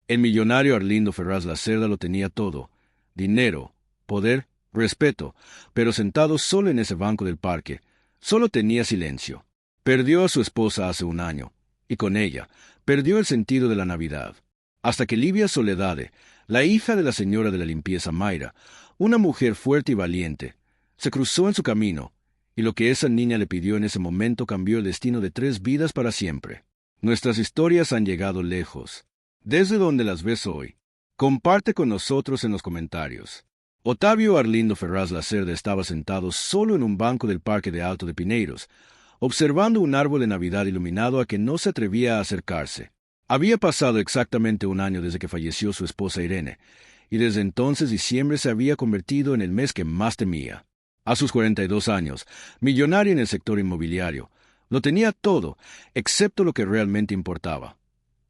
El millonario Arlindo Ferraz Lacerda lo tenía todo: dinero, poder, respeto, pero sentado solo en ese banco del parque, solo tenía silencio. Perdió a su esposa hace un año, y con ella perdió el sentido de la Navidad. Hasta que Livia Soledade, la hija de la señora de la limpieza Mayra, una mujer fuerte y valiente, se cruzó en su camino, y lo que esa niña le pidió en ese momento cambió el destino de 3 vidas para siempre. Nuestras historias han llegado lejos. Desde donde las ves hoy, comparte con nosotros en los comentarios. Otavio Arlindo Ferraz Lacerda estaba sentado solo en un banco del Parque de Alto de Pineiros, observando un árbol de Navidad iluminado a que no se atrevía a acercarse. Había pasado exactamente un año desde que falleció su esposa Irene, y desde entonces diciembre se había convertido en el mes que más temía. A sus 42 años, millonario en el sector inmobiliario, lo tenía todo, excepto lo que realmente importaba: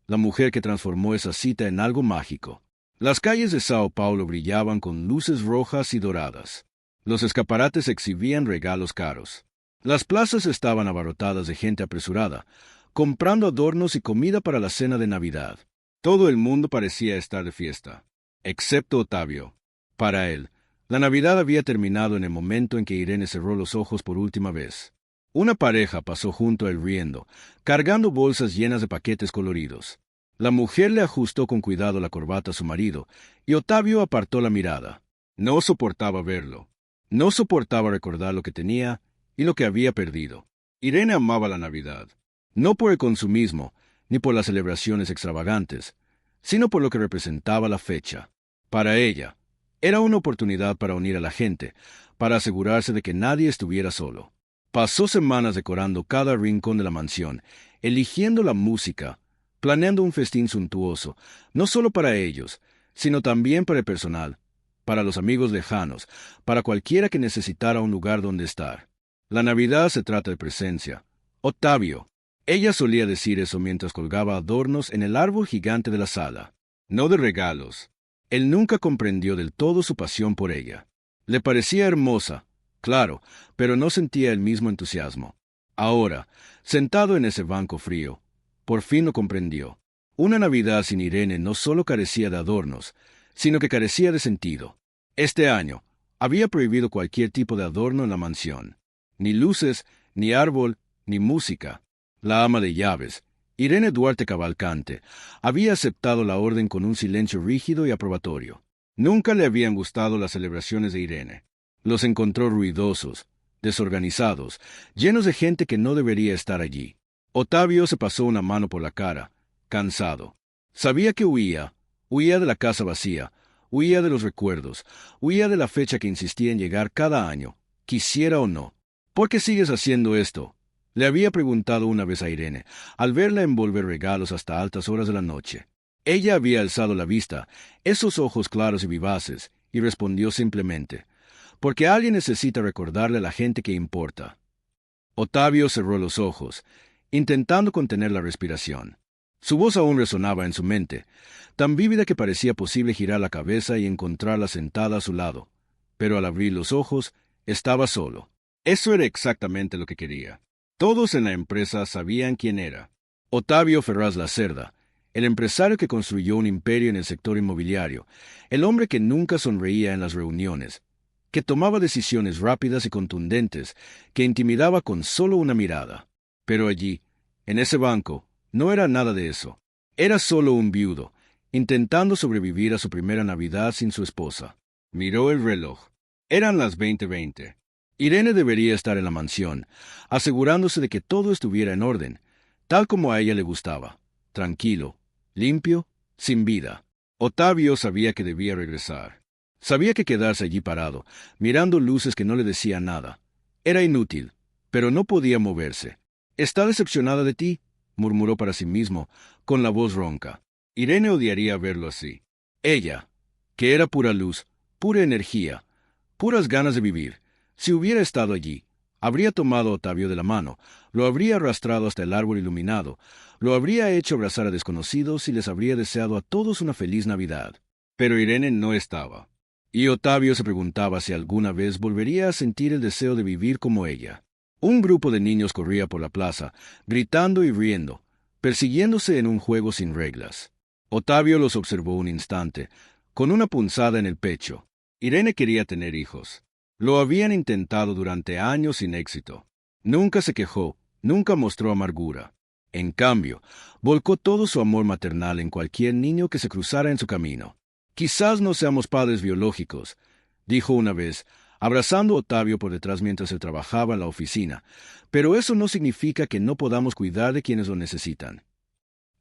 la mujer que transformó esa cita en algo mágico. Las calles de Sao Paulo brillaban con luces rojas y doradas. Los escaparates exhibían regalos caros. Las plazas estaban abarrotadas de gente apresurada, comprando adornos y comida para la cena de Navidad. Todo el mundo parecía estar de fiesta, excepto Otavio. Para él, la Navidad había terminado en el momento en que Irene cerró los ojos por última vez. Una pareja pasó junto a él riendo, cargando bolsas llenas de paquetes coloridos. La mujer le ajustó con cuidado la corbata a su marido, y Otavio apartó la mirada. No soportaba verlo. No soportaba recordar lo que tenía y lo que había perdido. Irene amaba la Navidad, no por el consumismo, ni por las celebraciones extravagantes, sino por lo que representaba la fecha. Para ella, era una oportunidad para unir a la gente, para asegurarse de que nadie estuviera solo. Pasó semanas decorando cada rincón de la mansión, eligiendo la música, planeando un festín suntuoso, no solo para ellos, sino también para el personal, para los amigos lejanos, para cualquiera que necesitara un lugar donde estar. La Navidad se trata de presencia. Otavio. Ella solía decir eso mientras colgaba adornos en el árbol gigante de la sala. No de regalos. Él nunca comprendió del todo su pasión por ella. Le parecía hermosa, claro, pero no sentía el mismo entusiasmo. Ahora, sentado en ese banco frío, por fin lo comprendió. Una Navidad sin Irene no solo carecía de adornos, sino que carecía de sentido. Este año, había prohibido cualquier tipo de adorno en la mansión. Ni luces, ni árbol, ni música. La ama de llaves, Irene Duarte Cavalcante, había aceptado la orden con un silencio rígido y aprobatorio. Nunca le habían gustado las celebraciones de Irene. Los encontró ruidosos, desorganizados, llenos de gente que no debería estar allí. Otavio se pasó una mano por la cara, cansado. Sabía que huía de la casa vacía, huía de los recuerdos, huía de la fecha que insistía en llegar cada año, quisiera o no. ¿Por qué sigues haciendo esto?, le había preguntado una vez a Irene, al verla envolver regalos hasta altas horas de la noche. Ella había alzado la vista, esos ojos claros y vivaces, y respondió simplemente: porque alguien necesita recordarle a la gente que importa. Otavio cerró los ojos, intentando contener la respiración. Su voz aún resonaba en su mente, tan vívida que parecía posible girar la cabeza y encontrarla sentada a su lado. Pero al abrir los ojos, estaba solo. Eso era exactamente lo que quería. Todos en la empresa sabían quién era. Otavio Ferraz Lacerda, el empresario que construyó un imperio en el sector inmobiliario, el hombre que nunca sonreía en las reuniones, que tomaba decisiones rápidas y contundentes, que intimidaba con solo una mirada. Pero allí, en ese banco, no era nada de eso. Era solo un viudo, intentando sobrevivir a su primera Navidad sin su esposa. Miró el reloj. Eran las 20:20. Irene debería estar en la mansión, asegurándose de que todo estuviera en orden, tal como a ella le gustaba, tranquilo, limpio, sin vida. Otavio sabía que debía regresar. Sabía que quedarse allí parado, mirando luces que no le decían nada, era inútil, pero no podía moverse. «¿Está decepcionada de ti?», murmuró para sí mismo, con la voz ronca. Irene odiaría verlo así. Ella, que era pura luz, pura energía, puras ganas de vivir. Si hubiera estado allí, habría tomado a Otavio de la mano, lo habría arrastrado hasta el árbol iluminado, lo habría hecho abrazar a desconocidos y les habría deseado a todos una feliz Navidad. Pero Irene no estaba. Y Otavio se preguntaba si alguna vez volvería a sentir el deseo de vivir como ella. Un grupo de niños corría por la plaza, gritando y riendo, persiguiéndose en un juego sin reglas. Otavio los observó un instante, con una punzada en el pecho. Irene quería tener hijos. Lo habían intentado durante años sin éxito. Nunca se quejó, nunca mostró amargura. En cambio, volcó todo su amor maternal en cualquier niño que se cruzara en su camino. Quizás no seamos padres biológicos, dijo una vez, abrazando a Otavio por detrás mientras él trabajaba en la oficina, pero eso no significa que no podamos cuidar de quienes lo necesitan.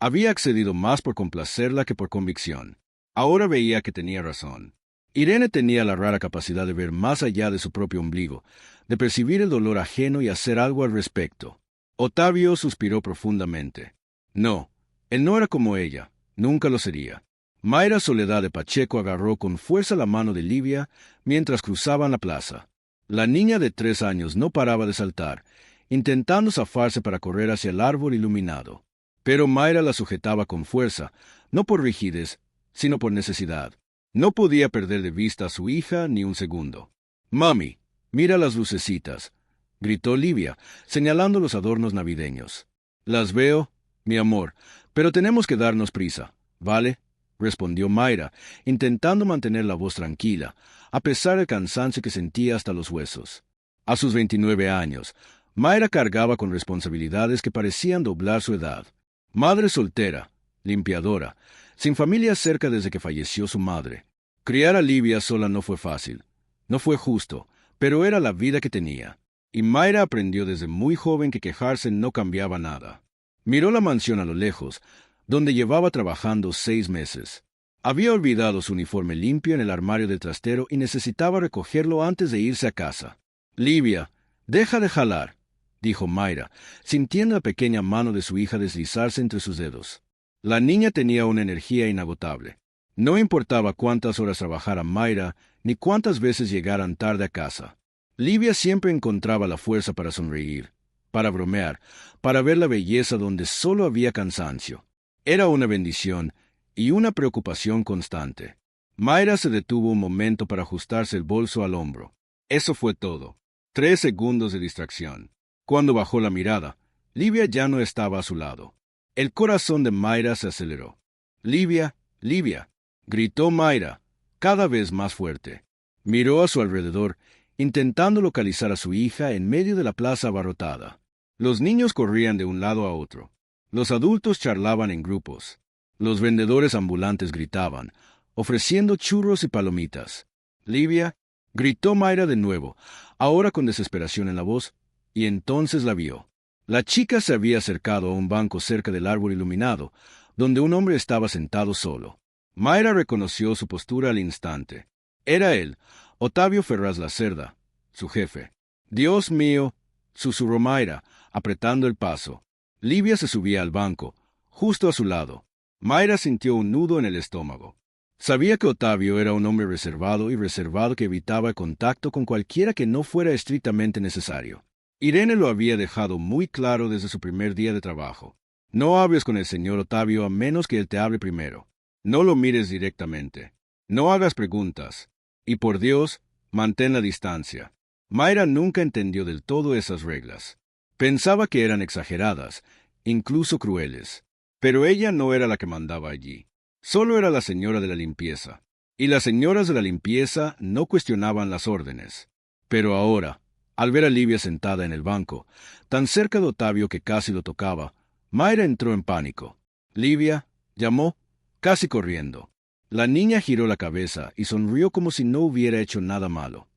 Había accedido más por complacerla que por convicción. Ahora veía que tenía razón. Irene tenía la rara capacidad de ver más allá de su propio ombligo, de percibir el dolor ajeno y hacer algo al respecto. Otavio suspiró profundamente. No, él no era como ella, nunca lo sería. Mayra Soledad de Pacheco agarró con fuerza la mano de Livia mientras cruzaban la plaza. La niña de 3 años no paraba de saltar, intentando zafarse para correr hacia el árbol iluminado. Pero Mayra la sujetaba con fuerza, no por rigidez, sino por necesidad. No podía perder de vista a su hija ni un segundo. «Mami, mira las lucecitas», gritó Livia, señalando los adornos navideños. «Las veo, mi amor, pero tenemos que darnos prisa, ¿vale?», respondió Mayra, intentando mantener la voz tranquila, a pesar del cansancio que sentía hasta los huesos. A sus 29 años, Mayra cargaba con responsabilidades que parecían doblar su edad. Madre soltera, limpiadora, sin familia cerca desde que falleció su madre. Criar a Livia sola no fue fácil, no fue justo, pero era la vida que tenía. Y Mayra aprendió desde muy joven que quejarse no cambiaba nada. Miró la mansión a lo lejos, donde llevaba trabajando 6 meses. Había olvidado su uniforme limpio en el armario del trastero y necesitaba recogerlo antes de irse a casa. «Livia, deja de jalar», dijo Mayra, sintiendo la pequeña mano de su hija deslizarse entre sus dedos. La niña tenía una energía inagotable. No importaba cuántas horas trabajara Mayra, ni cuántas veces llegaran tarde a casa. Livia siempre encontraba la fuerza para sonreír, para bromear, para ver la belleza donde solo había cansancio. Era una bendición y una preocupación constante. Mayra se detuvo un momento para ajustarse el bolso al hombro. Eso fue todo. 3 segundos de distracción. Cuando bajó la mirada, Livia ya no estaba a su lado. El corazón de Mayra se aceleró. «Livia, Livia», gritó Mayra, cada vez más fuerte. Miró a su alrededor, intentando localizar a su hija en medio de la plaza abarrotada. Los niños corrían de un lado a otro. Los adultos charlaban en grupos. Los vendedores ambulantes gritaban, ofreciendo churros y palomitas. «Livia», gritó Mayra de nuevo, ahora con desesperación en la voz, y entonces la vio. La chica se había acercado a un banco cerca del árbol iluminado, donde un hombre estaba sentado solo. Mayra reconoció su postura al instante. Era él, Otavio Ferraz Lacerda, su jefe. «Dios mío», susurró Mayra, apretando el paso. Livia se subía al banco, justo a su lado. Mayra sintió un nudo en el estómago. Sabía que Otavio era un hombre reservado que evitaba el contacto con cualquiera que no fuera estrictamente necesario. Irene lo había dejado muy claro desde su primer día de trabajo. No hables con el señor Otavio a menos que él te hable primero. No lo mires directamente. No hagas preguntas. Y por Dios, mantén la distancia. Mayra nunca entendió del todo esas reglas. Pensaba que eran exageradas, incluso crueles. Pero ella no era la que mandaba allí. Solo era la señora de la limpieza. Y las señoras de la limpieza no cuestionaban las órdenes. Pero ahora, al ver a Livia sentada en el banco, tan cerca de Otavio que casi lo tocaba, Mayra entró en pánico. «Livia», llamó, casi corriendo. La niña giró la cabeza y sonrió como si no hubiera hecho nada malo.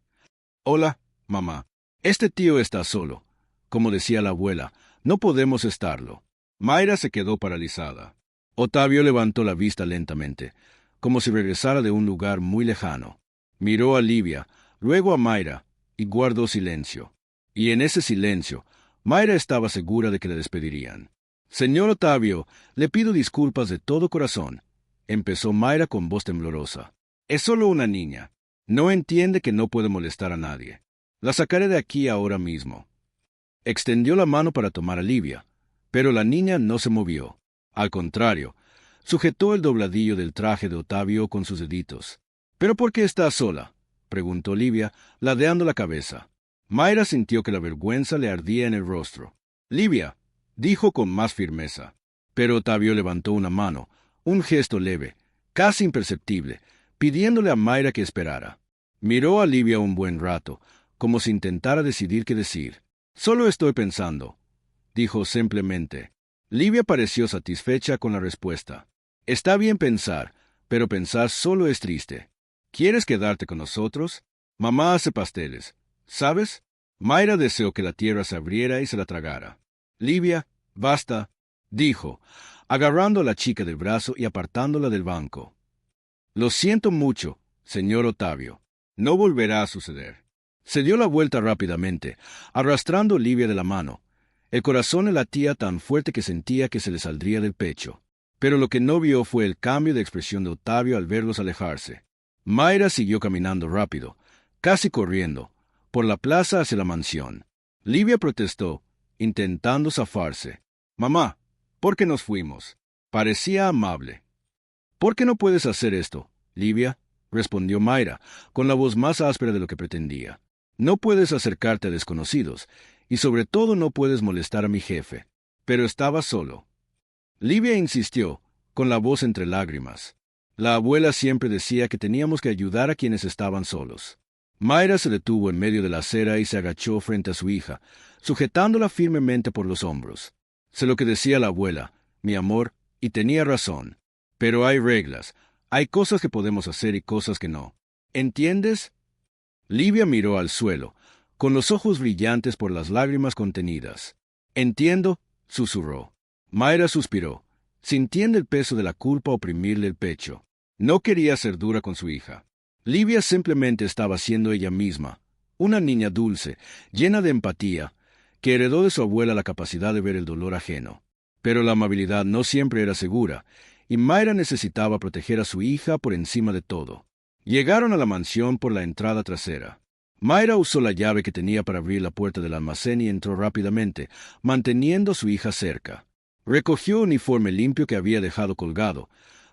«Hola, mamá. Este tío está solo. Como decía la abuela, no podemos estarlo». Mayra se quedó paralizada. Otavio levantó la vista lentamente, como si regresara de un lugar muy lejano. Miró a Livia, luego a Mayra, y guardó silencio. Y en ese silencio, Mayra estaba segura de que le despedirían. «Señor Otavio, le pido disculpas de todo corazón», empezó Mayra con voz temblorosa. «Es solo una niña. No entiende que no puede molestar a nadie. La sacaré de aquí ahora mismo». Extendió la mano para tomar a Livia, pero la niña no se movió. Al contrario, sujetó el dobladillo del traje de Otavio con sus deditos. «¿Pero por qué está sola?», preguntó Livia, ladeando la cabeza. Mayra sintió que la vergüenza le ardía en el rostro. «Livia», dijo con más firmeza. Pero Otavio levantó una mano, un gesto leve, casi imperceptible, pidiéndole a Mayra que esperara. Miró a Livia un buen rato, como si intentara decidir qué decir. «Solo estoy pensando», dijo simplemente. Livia pareció satisfecha con la respuesta. «Está bien pensar, pero pensar solo es triste. ¿Quieres quedarte con nosotros? Mamá hace pasteles. ¿Sabes?» Mayra deseó que la tierra se abriera y se la tragara. «Livia, basta», dijo, agarrando a la chica del brazo y apartándola del banco. «Lo siento mucho, señor Ottavio. No volverá a suceder». Se dio la vuelta rápidamente, arrastrando a Livia de la mano. El corazón le latía tan fuerte que sentía que se le saldría del pecho. Pero lo que no vio fue el cambio de expresión de Ottavio al verlos alejarse. Mayra siguió caminando rápido, casi corriendo, por la plaza hacia la mansión. Livia protestó, intentando zafarse. «Mamá, ¿por qué nos fuimos?» Parecía amable. «¿Por qué no puedes hacer esto, Livia?», respondió Mayra, con la voz más áspera de lo que pretendía. «No puedes acercarte a desconocidos, y sobre todo no puedes molestar a mi jefe». Pero estaba solo. Livia insistió, con la voz entre lágrimas. La abuela siempre decía que teníamos que ayudar a quienes estaban solos. Mayra se detuvo en medio de la acera y se agachó frente a su hija, sujetándola firmemente por los hombros. Sé lo que decía la abuela, mi amor, y tenía razón. Pero hay reglas, hay cosas que podemos hacer y cosas que no. ¿Entiendes? Livia miró al suelo, con los ojos brillantes por las lágrimas contenidas. «Entiendo», susurró. Mayra suspiró, sintiendo el peso de la culpa oprimirle el pecho. No quería ser dura con su hija. Livia simplemente estaba siendo ella misma, una niña dulce, llena de empatía, que heredó de su abuela la capacidad de ver el dolor ajeno. Pero la amabilidad no siempre era segura, y Mayra necesitaba proteger a su hija por encima de todo. Llegaron a la mansión por la entrada trasera. Mayra usó la llave que tenía para abrir la puerta del almacén y entró rápidamente, manteniendo a su hija cerca. Recogió un uniforme limpio que había dejado colgado,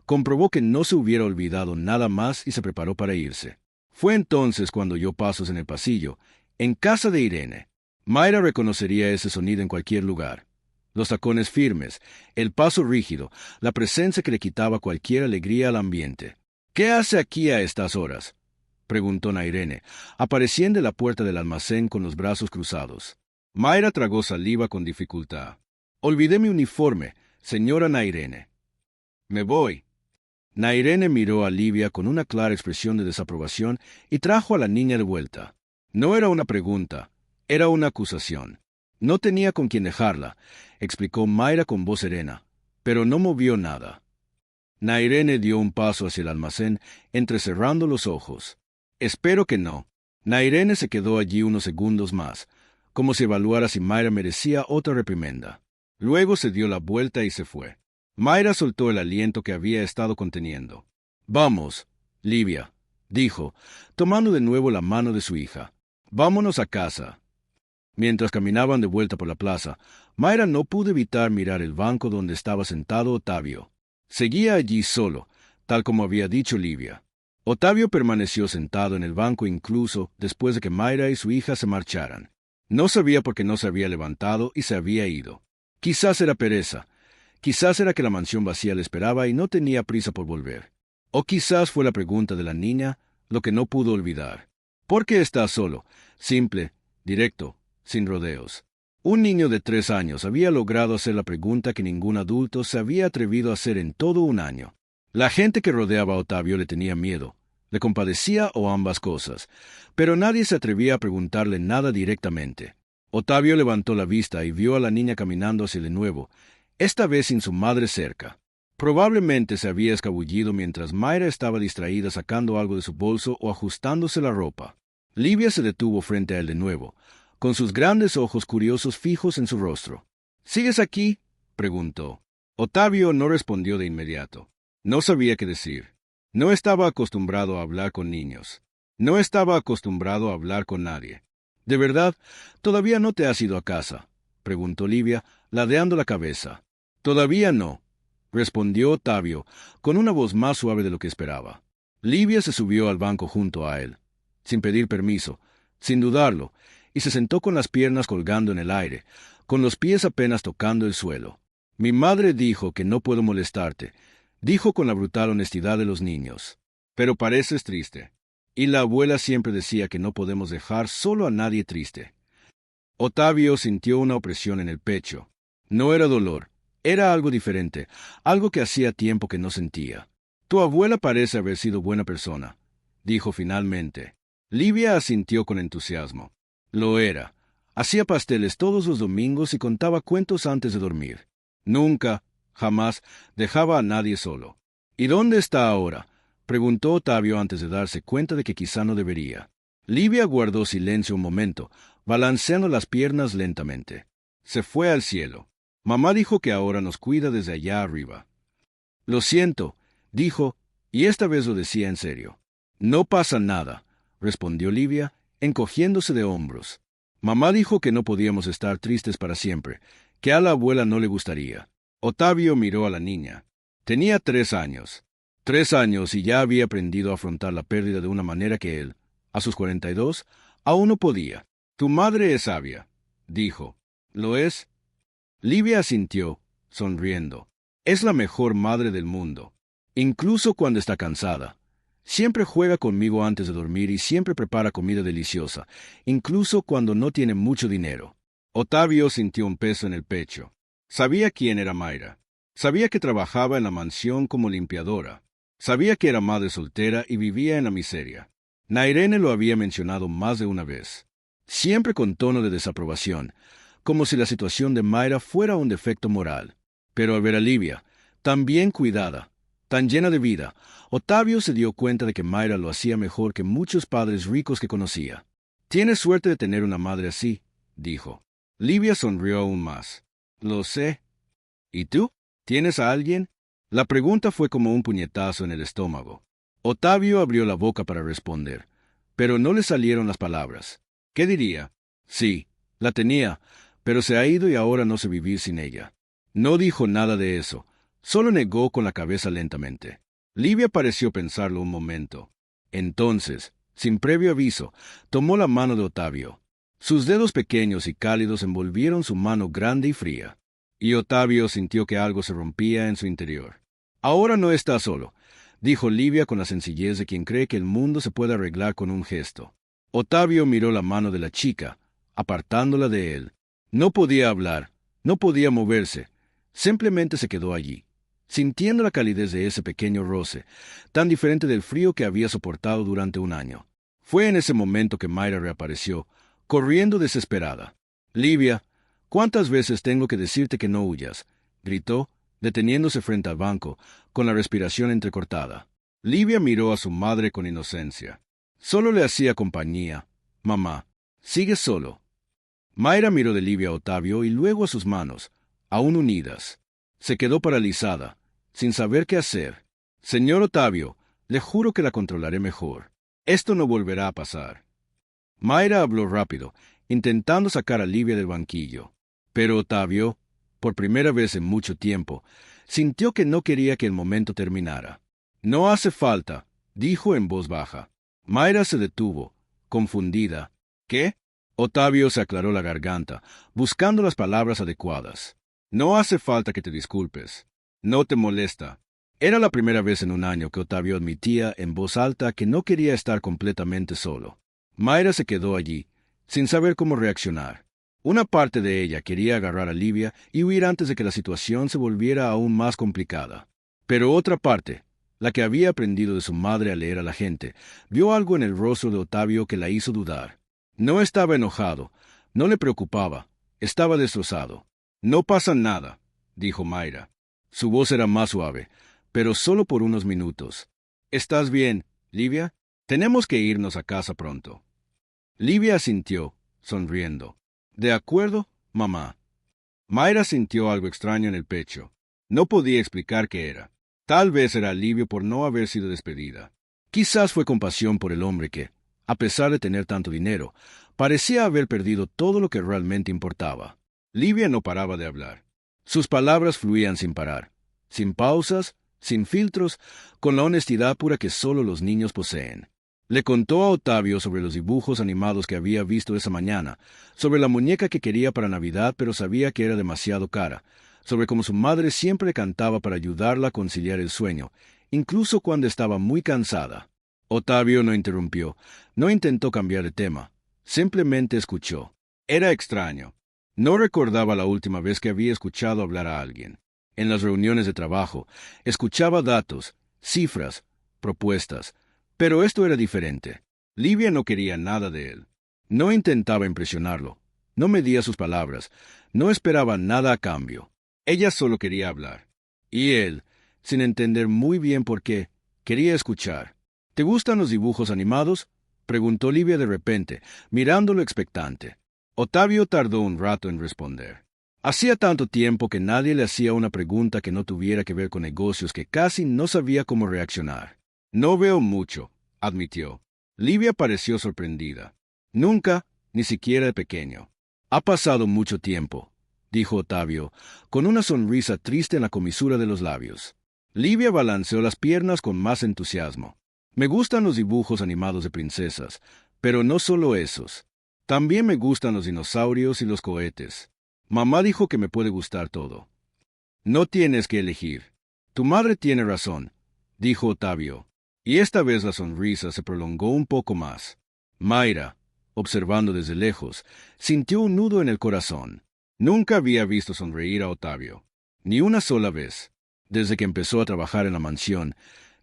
comprobó que no se hubiera olvidado nada más y se preparó para irse. Fue entonces cuando oyó pasos en el pasillo, en casa de Irene. Mayra reconocería ese sonido en cualquier lugar. Los tacones firmes, el paso rígido, la presencia que le quitaba cualquier alegría al ambiente. «¿Qué hace aquí a estas horas?», preguntó Nairene, apareciendo en la puerta del almacén con los brazos cruzados. Mayra tragó saliva con dificultad. «Olvidé mi uniforme, señora Nairene». «Me voy». Nairene miró a Livia con una clara expresión de desaprobación y trajo a la niña de vuelta. No era una pregunta, era una acusación. No tenía con quién dejarla, explicó Mayra con voz serena, pero no movió nada. Nairene dio un paso hacia el almacén, entrecerrando los ojos. «Espero que no». Nairene se quedó allí unos segundos más, como si evaluara si Mayra merecía otra reprimenda. Luego se dio la vuelta y se fue. Mayra soltó el aliento que había estado conteniendo. «Vamos, Livia», dijo, tomando de nuevo la mano de su hija. «Vámonos a casa». Mientras caminaban de vuelta por la plaza, Mayra no pudo evitar mirar el banco donde estaba sentado Ottavio. Seguía allí solo, tal como había dicho Livia. Ottavio permaneció sentado en el banco incluso después de que Mayra y su hija se marcharan. No sabía por qué no se había levantado y se había ido. Quizás era pereza. Quizás era que la mansión vacía le esperaba y no tenía prisa por volver. O quizás fue la pregunta de la niña lo que no pudo olvidar. ¿Por qué estás solo? Simple, directo, sin rodeos. Un niño de 3 años había logrado hacer la pregunta que ningún adulto se había atrevido a hacer en todo un año. La gente que rodeaba a Ottavio le tenía miedo, le compadecía o ambas cosas, pero nadie se atrevía a preguntarle nada directamente. Ottavio levantó la vista y vio a la niña caminando hacia él de nuevo, esta vez sin su madre cerca. Probablemente se había escabullido mientras Mayra estaba distraída sacando algo de su bolso o ajustándose la ropa. Livia se detuvo frente a él de nuevo, con sus grandes ojos curiosos fijos en su rostro. «¿Sigues aquí?», preguntó. Ottavio no respondió de inmediato. No sabía qué decir. No estaba acostumbrado a hablar con niños. No estaba acostumbrado a hablar con nadie. «¿De verdad, todavía no te has ido a casa?», preguntó Livia, ladeando la cabeza. «Todavía no», respondió Ottavio, con una voz más suave de lo que esperaba. Livia se subió al banco junto a él, sin pedir permiso, sin dudarlo, y se sentó con las piernas colgando en el aire, con los pies apenas tocando el suelo. «Mi madre dijo que no puedo molestarte, dijo con la brutal honestidad de los niños. Pero pareces triste. Y la abuela siempre decía que no podemos dejar solo a nadie triste. Ottavio sintió una opresión en el pecho. No era dolor, era algo diferente, algo que hacía tiempo que no sentía. Tu abuela parece haber sido buena persona, dijo finalmente. Livia asintió con entusiasmo. Lo era. Hacía pasteles todos los domingos y contaba cuentos antes de dormir. Nunca, jamás, dejaba a nadie solo. ¿Y dónde está ahora?, preguntó Ottavio antes de darse cuenta de que quizá no debería. Livia guardó silencio un momento, balanceando las piernas lentamente. Se fue al cielo. Mamá dijo que ahora nos cuida desde allá arriba. Lo siento, dijo, y esta vez lo decía en serio. No pasa nada, respondió Livia, encogiéndose de hombros. Mamá dijo que no podíamos estar tristes para siempre, que a la abuela no le gustaría. Ottavio miró a la niña. Tenía 3 años. 3 años y ya había aprendido a afrontar la pérdida de una manera que él, a sus 42, aún no podía. Tu madre es sabia, dijo. ¿Lo es? Livia asintió, sonriendo. Es la mejor madre del mundo, incluso cuando está cansada. Siempre juega conmigo antes de dormir y siempre prepara comida deliciosa, incluso cuando no tiene mucho dinero. Ottavio sintió un peso en el pecho. Sabía quién era Mayra. Sabía que trabajaba en la mansión como limpiadora. Sabía que era madre soltera y vivía en la miseria. Nairene lo había mencionado más de una vez, siempre con tono de desaprobación, como si la situación de Mayra fuera un defecto moral. Pero al ver a Livia, tan bien cuidada, tan llena de vida, Ottavio se dio cuenta de que Mayra lo hacía mejor que muchos padres ricos que conocía. Tienes suerte de tener una madre así, dijo. Livia sonrió aún más. Lo sé. ¿Y tú? ¿Tienes a alguien? La pregunta fue como un puñetazo en el estómago. Ottavio abrió la boca para responder, pero no le salieron las palabras. ¿Qué diría? Sí, la tenía, pero se ha ido y ahora no sé vivir sin ella. No dijo nada de eso, solo negó con la cabeza lentamente. Livia pareció pensarlo un momento. Entonces, sin previo aviso, tomó la mano de Ottavio. Sus dedos pequeños y cálidos envolvieron su mano grande y fría, y Ottavio sintió que algo se rompía en su interior. Ahora no está solo, dijo Livia con la sencillez de quien cree que el mundo se puede arreglar con un gesto. Ottavio miró la mano de la chica, apartándola de él. No podía hablar, no podía moverse, simplemente se quedó allí, sintiendo la calidez de ese pequeño roce, tan diferente del frío que había soportado durante un año. Fue en ese momento que Mayra reapareció, corriendo desesperada. Livia, ¿cuántas veces tengo que decirte que no huyas?, gritó, deteniéndose frente al banco, con la respiración entrecortada. Livia miró a su madre con inocencia. Solo le hacía compañía. Mamá, sigue solo. Mayra miró de Livia a Ottavio y luego a sus manos, aún unidas. Se quedó paralizada, sin saber qué hacer. Señor Ottavio, le juro que la controlaré mejor. Esto no volverá a pasar. Mayra habló rápido, intentando sacar a Livia del banquillo. Pero Ottavio, por primera vez en mucho tiempo, sintió que no quería que el momento terminara. No hace falta, dijo en voz baja. Mayra se detuvo, confundida. ¿Qué? Ottavio se aclaró la garganta, buscando las palabras adecuadas. No hace falta que te disculpes. No te molesta. Era la primera vez en un año que Ottavio admitía en voz alta que no quería estar completamente solo. Mayra se quedó allí, sin saber cómo reaccionar. Una parte de ella quería agarrar a Livia y huir antes de que la situación se volviera aún más complicada. Pero otra parte, la que había aprendido de su madre a leer a la gente, vio algo en el rostro de Ottavio que la hizo dudar. No estaba enojado, no le preocupaba, estaba destrozado. No pasa nada, dijo Mayra. Su voz era más suave, pero solo por unos minutos. ¿Estás bien, Livia? Tenemos que irnos a casa pronto. Livia asintió, sonriendo. De acuerdo, mamá. Mayra sintió algo extraño en el pecho. No podía explicar qué era. Tal vez era alivio por no haber sido despedida. Quizás fue compasión por el hombre que, a pesar de tener tanto dinero, parecía haber perdido todo lo que realmente importaba. Livia no paraba de hablar. Sus palabras fluían sin parar, sin pausas, sin filtros, con la honestidad pura que solo los niños poseen. Le contó a Ottavio sobre los dibujos animados que había visto esa mañana, sobre la muñeca que quería para Navidad pero sabía que era demasiado cara, sobre cómo su madre siempre le cantaba para ayudarla a conciliar el sueño, incluso cuando estaba muy cansada. Ottavio no interrumpió, no intentó cambiar de tema, simplemente escuchó. Era extraño. No recordaba la última vez que había escuchado hablar a alguien. En las reuniones de trabajo, escuchaba datos, cifras, propuestas, pero esto era diferente. Livia no quería nada de él. No intentaba impresionarlo, no medía sus palabras, no esperaba nada a cambio. Ella solo quería hablar. Y él, sin entender muy bien por qué, quería escuchar. ¿Te gustan los dibujos animados?, preguntó Livia de repente, mirándolo expectante. Ottavio tardó un rato en responder. Hacía tanto tiempo que nadie le hacía una pregunta que no tuviera que ver con negocios que casi no sabía cómo reaccionar. No veo mucho, admitió. Livia pareció sorprendida. Nunca, ni siquiera de pequeño. Ha pasado mucho tiempo, dijo Ottavio, con una sonrisa triste en la comisura de los labios. Livia balanceó las piernas con más entusiasmo. Me gustan los dibujos animados de princesas, pero no solo esos. También me gustan los dinosaurios y los cohetes. Mamá dijo que me puede gustar todo. No tienes que elegir. Tu madre tiene razón, dijo Ottavio, y esta vez la sonrisa se prolongó un poco más. Mayra, observando desde lejos, sintió un nudo en el corazón. Nunca había visto sonreír a Ottavio, ni una sola vez. Desde que empezó a trabajar en la mansión,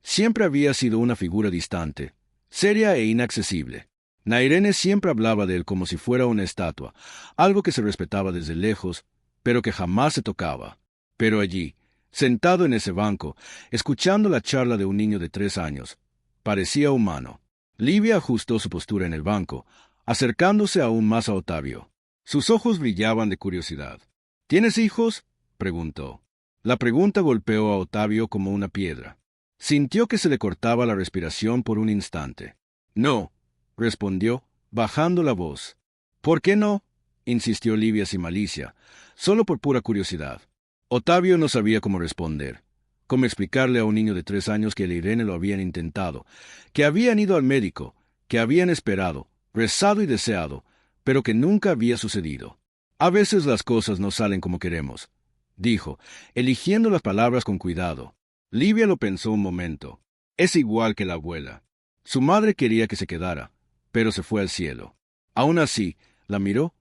siempre había sido una figura distante, seria e inaccesible. Nairene siempre hablaba de él como si fuera una estatua, algo que se respetaba desde lejos, pero que jamás se tocaba. Pero allí, sentado en ese banco, escuchando la charla de un niño de 3 años, parecía humano. Livia ajustó su postura en el banco, acercándose aún más a Ottavio. Sus ojos brillaban de curiosidad. ¿Tienes hijos?, preguntó. La pregunta golpeó a Ottavio como una piedra. Sintió que se le cortaba la respiración por un instante. No, respondió, bajando la voz. ¿Por qué no?, insistió Livia sin malicia, solo por pura curiosidad. Ottavio no sabía cómo responder, cómo explicarle a un niño de 3 años que Irene lo habían intentado, que habían ido al médico, que habían esperado, rezado y deseado, pero que nunca había sucedido. A veces las cosas no salen como queremos, dijo, eligiendo las palabras con cuidado. Livia lo pensó un momento. Es igual que la abuela. Su madre quería que se quedara, pero se fue al cielo. Aún así, la miró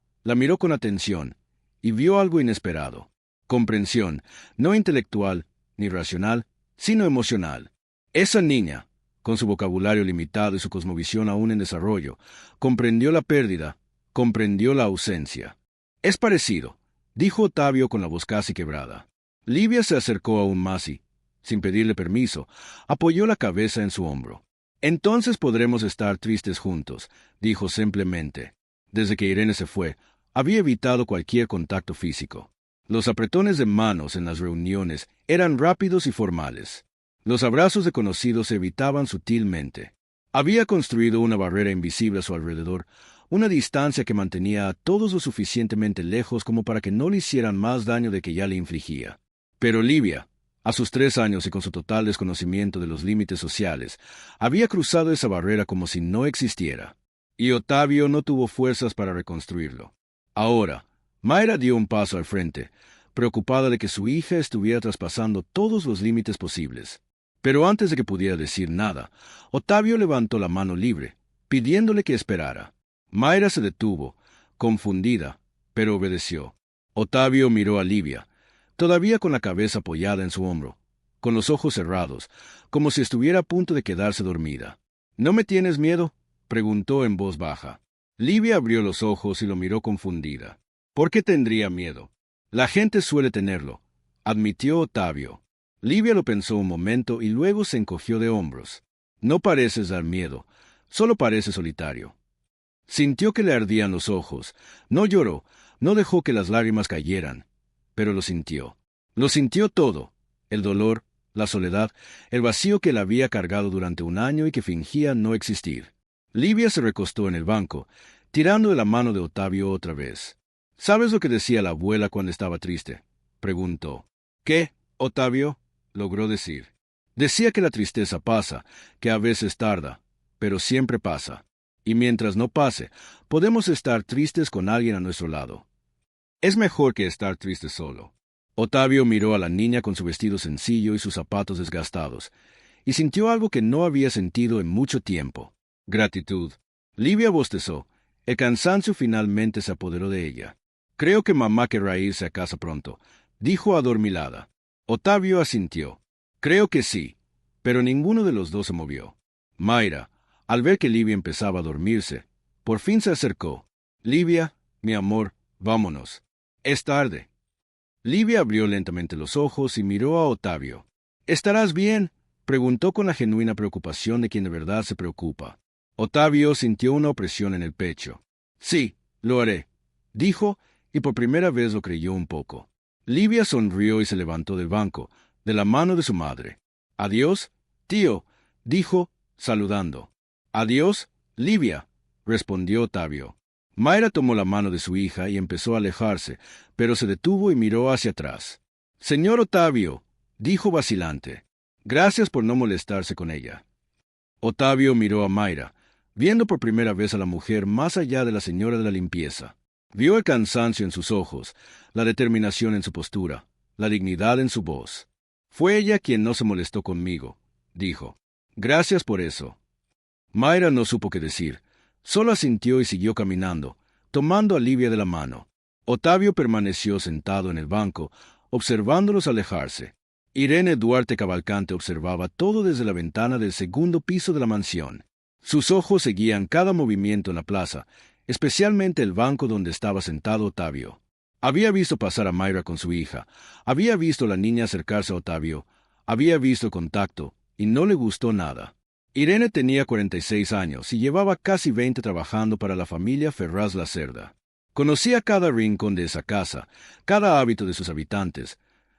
con atención, y vio algo inesperado. Comprensión, no intelectual ni racional, sino emocional. Esa niña, con su vocabulario limitado y su cosmovisión aún en desarrollo, comprendió la pérdida, comprendió la ausencia. Es parecido, dijo Ottavio con la voz casi quebrada. Livia se acercó aún más y, sin pedirle permiso, apoyó la cabeza en su hombro. Entonces podremos estar tristes juntos, dijo simplemente. Desde que Irene se fue, había evitado cualquier contacto físico. Los apretones de manos en las reuniones eran rápidos y formales. Los abrazos de conocidos se evitaban sutilmente. Había construido una barrera invisible a su alrededor, una distancia que mantenía a todos lo suficientemente lejos como para que no le hicieran más daño de que ya le infligía. Pero Livia, a sus 3 años y con su total desconocimiento de los límites sociales, había cruzado esa barrera como si no existiera. Y Ottavio no tuvo fuerzas para reconstruirlo. Ahora, Mayra dio un paso al frente, preocupada de que su hija estuviera traspasando todos los límites posibles. Pero antes de que pudiera decir nada, Ottavio levantó la mano libre, pidiéndole que esperara. Mayra se detuvo, confundida, pero obedeció. Ottavio miró a Livia, todavía con la cabeza apoyada en su hombro, con los ojos cerrados, como si estuviera a punto de quedarse dormida. ¿No me tienes miedo?, preguntó en voz baja. Livia abrió los ojos y lo miró confundida. ¿Por qué tendría miedo? La gente suele tenerlo, admitió Ottavio. Livia lo pensó un momento y luego se encogió de hombros. No pareces dar miedo, solo pareces solitario. Sintió que le ardían los ojos. No lloró, no dejó que las lágrimas cayeran, pero lo sintió. Lo sintió todo: el dolor, la soledad, el vacío que la había cargado durante un año y que fingía no existir. Livia se recostó en el banco, tirando de la mano de Ottavio otra vez. ¿Sabes lo que decía la abuela cuando estaba triste?, preguntó. ¿Qué, Ottavio?, logró decir. Decía que la tristeza pasa, que a veces tarda, pero siempre pasa. Y mientras no pase, podemos estar tristes con alguien a nuestro lado. Es mejor que estar triste solo. Otavio miró a la niña con su vestido sencillo y sus zapatos desgastados, y sintió algo que no había sentido en mucho tiempo: gratitud. Livia bostezó. El cansancio finalmente se apoderó de ella. «Creo que mamá querrá irse a casa pronto», dijo adormilada. Otavio asintió. «Creo que sí», pero ninguno de los dos se movió. Mayra, al ver que Livia empezaba a dormirse, por fin se acercó. «Livia, mi amor, vámonos. Es tarde». Livia abrió lentamente los ojos y miró a Otavio. «¿Estarás bien?», preguntó con la genuina preocupación de quien de verdad se preocupa. Otavio sintió una opresión en el pecho. «Sí, lo haré», dijo, y por primera vez lo creyó un poco. Livia sonrió y se levantó del banco, de la mano de su madre. «Adiós, tío», dijo, saludando. «Adiós, Livia», respondió Otavio. Mayra tomó la mano de su hija y empezó a alejarse, pero se detuvo y miró hacia atrás. «Señor Otavio», dijo vacilante. «Gracias por no molestarse con ella». Otavio miró a Mayra, viendo por primera vez a la mujer más allá de la señora de la limpieza. Vio el cansancio en sus ojos, la determinación en su postura, la dignidad en su voz. «Fue ella quien no se molestó conmigo», dijo. «Gracias por eso». Mayra no supo qué decir. Solo asintió y siguió caminando, tomando a Livia de la mano. Otavio permaneció sentado en el banco, observándolos alejarse. Irene Duarte Cavalcante observaba todo desde la ventana del segundo piso de la mansión. Sus ojos seguían cada movimiento en la plaza, especialmente el banco donde estaba sentado Otavio. Había visto pasar a Mayra con su hija, había visto a la niña acercarse a Otavio, había visto el contacto, y no le gustó nada. Irene tenía 46 años y llevaba casi 20 trabajando para la familia Ferraz Lacerda. Conocía cada rincón de esa casa, cada hábito de sus habitantes,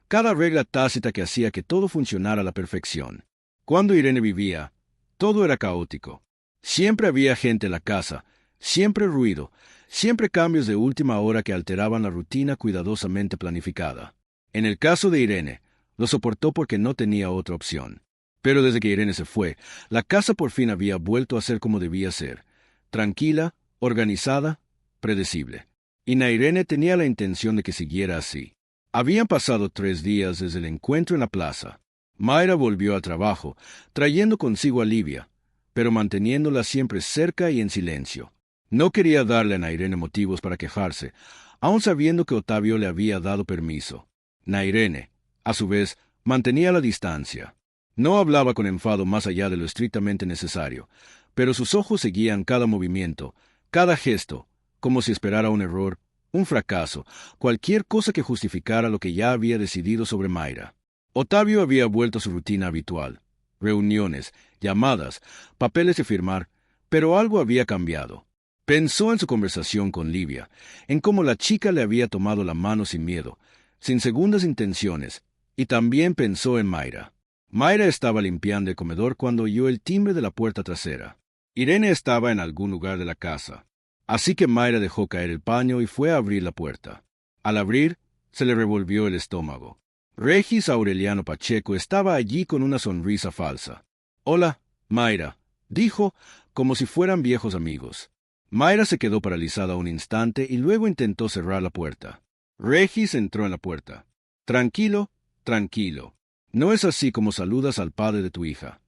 cada regla tácita que hacía que todo funcionara a la perfección. Cuando Irene vivía, todo era caótico. Siempre había gente en la casa, siempre ruido, siempre cambios de última hora que alteraban la rutina cuidadosamente planificada. En el caso de Irene, lo soportó porque no tenía otra opción. Pero desde que Irene se fue, la casa por fin había vuelto a ser como debía ser: tranquila, organizada, predecible. Y Irene tenía la intención de que siguiera así. Habían pasado 3 días desde el encuentro en la plaza. Mayra volvió al trabajo, trayendo consigo a Livia, pero manteniéndola siempre cerca y en silencio. No quería darle a Irene motivos para quejarse, aun sabiendo que Otavio le había dado permiso. Irene, a su vez, mantenía la distancia. No hablaba con enfado más allá de lo estrictamente necesario, pero sus ojos seguían cada movimiento, cada gesto, como si esperara un error, un fracaso, cualquier cosa que justificara lo que ya había decidido sobre Mayra. Otavio había vuelto a su rutina habitual: reuniones, llamadas, papeles de firmar, pero algo había cambiado. Pensó en su conversación con Livia, en cómo la chica le había tomado la mano sin miedo, sin segundas intenciones, y también pensó en Mayra. Mayra estaba limpiando el comedor cuando oyó el timbre de la puerta trasera. Irene estaba en algún lugar de la casa, así que Mayra dejó caer el paño y fue a abrir la puerta. Al abrir, se le revolvió el estómago. Regis Aureliano Pacheco estaba allí con una sonrisa falsa. «Hola, Mayra», dijo, como si fueran viejos amigos. Mayra se quedó paralizada un instante y luego intentó cerrar la puerta. Regis entró en la puerta. «Tranquilo, tranquilo. No es así como saludas al padre de tu hija».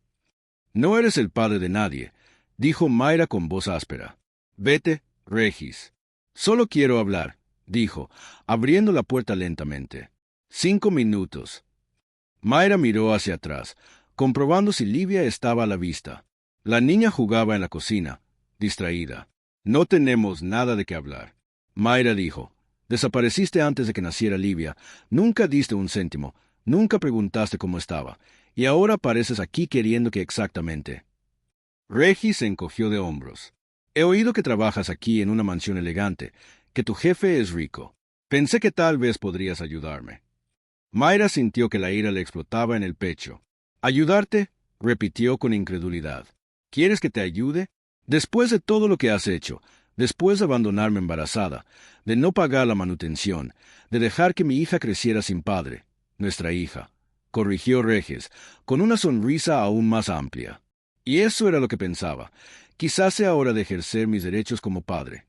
«No eres el padre de nadie», dijo Mayra con voz áspera. «Vete, Regis». «Solo quiero hablar», dijo, abriendo la puerta lentamente. 5 minutos. Mayra miró hacia atrás, comprobando si Livia estaba a la vista. La niña jugaba en la cocina, distraída. «No tenemos nada de qué hablar», Mayra dijo. «Desapareciste antes de que naciera Livia, nunca diste un céntimo, nunca preguntaste cómo estaba, y ahora apareces aquí queriendo que exactamente». Regis se encogió de hombros. «He oído que trabajas aquí en una mansión elegante, que tu jefe es rico. Pensé que tal vez podrías ayudarme». Mayra sintió que la ira le explotaba en el pecho. «¿Ayudarte?», repitió con incredulidad. «¿Quieres que te ayude? Después de todo lo que has hecho, después de abandonarme embarazada, de no pagar la manutención, de dejar que mi hija creciera sin padre, nuestra hija», corrigió Regis, con una sonrisa aún más amplia. «Y eso era lo que pensaba. Quizás sea hora de ejercer mis derechos como padre».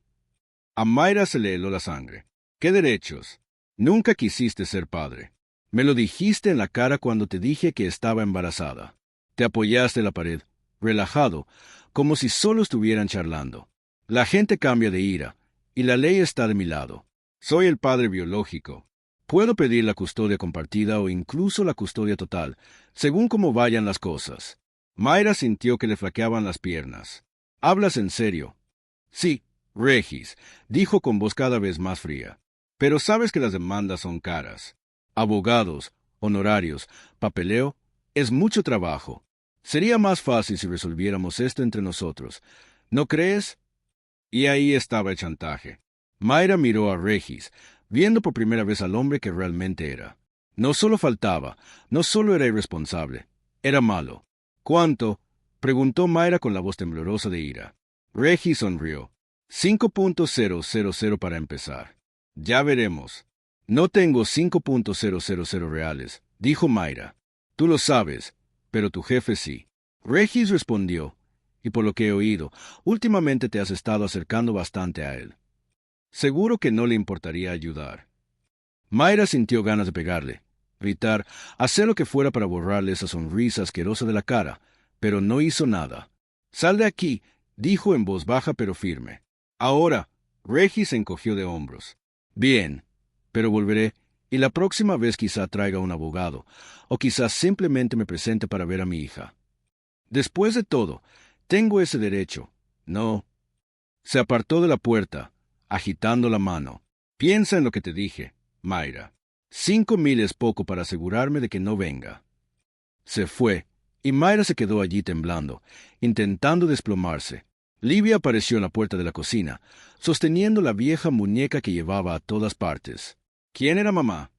A Mayra se le heló la sangre. «¿Qué derechos?». Nunca quisiste ser padre. Me lo dijiste en la cara cuando te dije que estaba embarazada. Te apoyaste en la pared, relajado, como si solo estuvieran charlando. La gente cambia de ira, y la ley está de mi lado. Soy el padre biológico. Puedo pedir la custodia compartida o incluso la custodia total, según cómo vayan las cosas. Mayra sintió que le flaqueaban las piernas. ¿Hablas en serio? Sí, Regis, dijo con voz cada vez más fría. Pero sabes que las demandas son caras. Abogados, honorarios, papeleo, es mucho trabajo. Sería más fácil si resolviéramos esto entre nosotros. ¿No crees? Y ahí estaba el chantaje. Mayra miró a Regis, viendo por primera vez al hombre que realmente era. No solo faltaba, no solo era irresponsable, era malo. ¿Cuánto? Preguntó Mayra con la voz temblorosa de ira. Regis sonrió. 5.000 para empezar. Ya veremos. No tengo 5.000 reales, dijo Mayra. Tú lo sabes, pero tu jefe sí. Regis respondió, y por lo que he oído, últimamente te has estado acercando bastante a él. Seguro que no le importaría ayudar. Mayra sintió ganas de pegarle, gritar, hacer lo que fuera para borrarle esa sonrisa asquerosa de la cara, pero no hizo nada. Sal de aquí, dijo en voz baja pero firme. Ahora, Regis se encogió de hombros. Bien, pero volveré, y la próxima vez quizá traiga un abogado, o quizás simplemente me presente para ver a mi hija. Después de todo, tengo ese derecho. No. Se apartó de la puerta, agitando la mano. Piensa en lo que te dije, Mayra. 5.000 es poco para asegurarme de que no venga. Se fue, y Mayra se quedó allí temblando, intentando desplomarse. Livia apareció en la puerta de la cocina, sosteniendo la vieja muñeca que llevaba a todas partes. ¿Quién era mamá?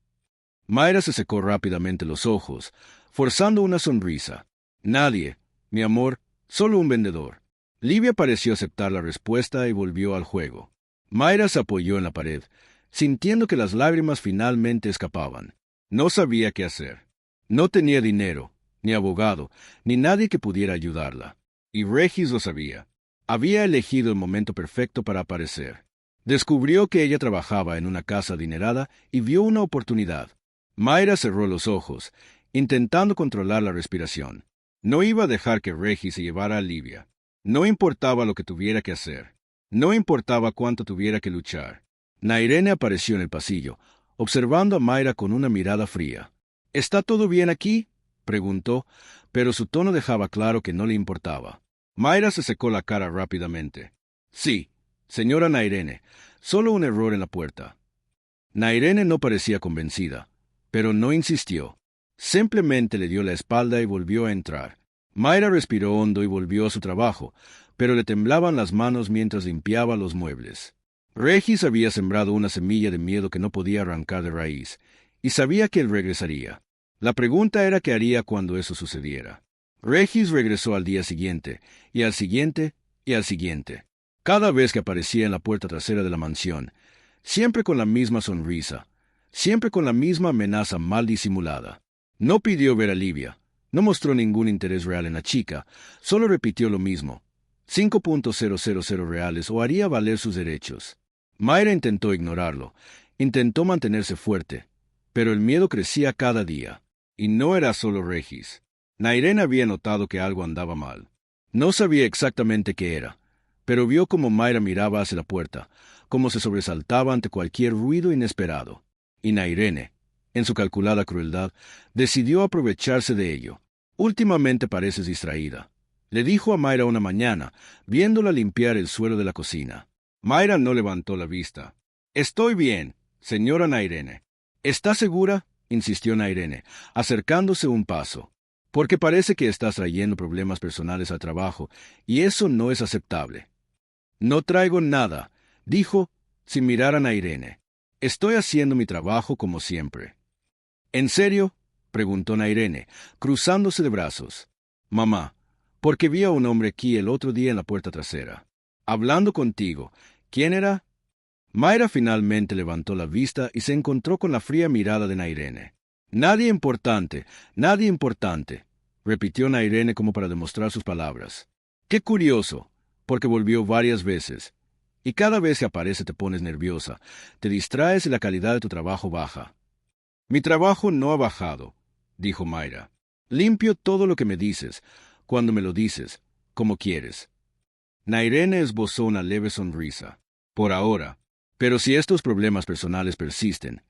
Mayra se secó rápidamente los ojos, forzando una sonrisa. Nadie, mi amor, solo un vendedor. Livia pareció aceptar la respuesta y volvió al juego. Mayra se apoyó en la pared, sintiendo que las lágrimas finalmente escapaban. No sabía qué hacer. No tenía dinero, ni abogado, ni nadie que pudiera ayudarla. Y Regis lo sabía. Había elegido el momento perfecto para aparecer. Descubrió que ella trabajaba en una casa adinerada y vio una oportunidad. Mayra cerró los ojos, intentando controlar la respiración. No iba a dejar que Regis se llevara a Livia. No importaba lo que tuviera que hacer. No importaba cuánto tuviera que luchar. Nairene apareció en el pasillo, observando a Mayra con una mirada fría. ¿Está todo bien aquí?, preguntó, pero su tono dejaba claro que no le importaba. Mayra se secó la cara rápidamente. Sí, señora Nairene, solo un error en la puerta. Nairene no parecía convencida, pero no insistió. Simplemente le dio la espalda y volvió a entrar. Mayra respiró hondo y volvió a su trabajo, pero le temblaban las manos mientras limpiaba los muebles. Regis había sembrado una semilla de miedo que no podía arrancar de raíz, y sabía que él regresaría. La pregunta era qué haría cuando eso sucediera. Regis regresó al día siguiente, y al siguiente, y al siguiente. Cada vez que aparecía en la puerta trasera de la mansión, siempre con la misma sonrisa, siempre con la misma amenaza mal disimulada. No pidió ver a Livia, no mostró ningún interés real en la chica, solo repitió lo mismo. 5.000 reales o haría valer sus derechos. Mayra intentó ignorarlo, intentó mantenerse fuerte, pero el miedo crecía cada día. Y no era solo Regis. Nairene había notado que algo andaba mal. No sabía exactamente qué era, pero vio cómo Mayra miraba hacia la puerta, cómo se sobresaltaba ante cualquier ruido inesperado. Y Nairene, en su calculada crueldad, decidió aprovecharse de ello. Últimamente pareces distraída, le dijo a Mayra una mañana, viéndola limpiar el suelo de la cocina. Mayra no levantó la vista. Estoy bien, señora Nairene. ¿Está segura?, insistió Nairene, acercándose un paso. Porque parece que estás trayendo problemas personales al trabajo, y eso no es aceptable. No traigo nada, dijo, sin mirar a Nairene. Estoy haciendo mi trabajo como siempre. ¿En serio?, preguntó Nairene, cruzándose de brazos. Mamá, porque vi a un hombre aquí el otro día en la puerta trasera. Hablando contigo. ¿Quién era? Mayra finalmente levantó la vista y se encontró con la fría mirada de Nairene. Nadie importante, repitió Nairene como para demostrar sus palabras. Qué curioso, porque volvió varias veces. Y cada vez que aparece te pones nerviosa, te distraes y la calidad de tu trabajo baja. Mi trabajo no ha bajado, dijo Mayra. Limpio todo lo que me dices, cuando me lo dices, como quieres. Nairene esbozó una leve sonrisa. Por ahora. Pero si estos problemas personales persisten,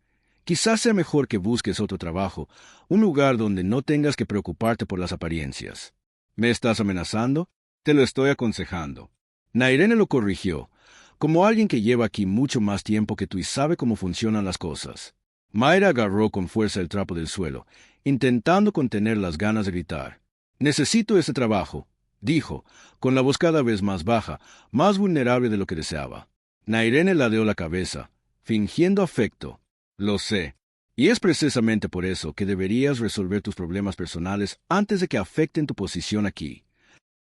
quizás sea mejor que busques otro trabajo, un lugar donde no tengas que preocuparte por las apariencias. ¿Me estás amenazando? Te lo estoy aconsejando. Nairene lo corrigió, como alguien que lleva aquí mucho más tiempo que tú y sabe cómo funcionan las cosas. Mayra agarró con fuerza el trapo del suelo, intentando contener las ganas de gritar. Necesito ese trabajo, dijo, con la voz cada vez más baja, más vulnerable de lo que deseaba. Nairene ladeó la cabeza, fingiendo afecto. Lo sé. Y es precisamente por eso que deberías resolver tus problemas personales antes de que afecten tu posición aquí.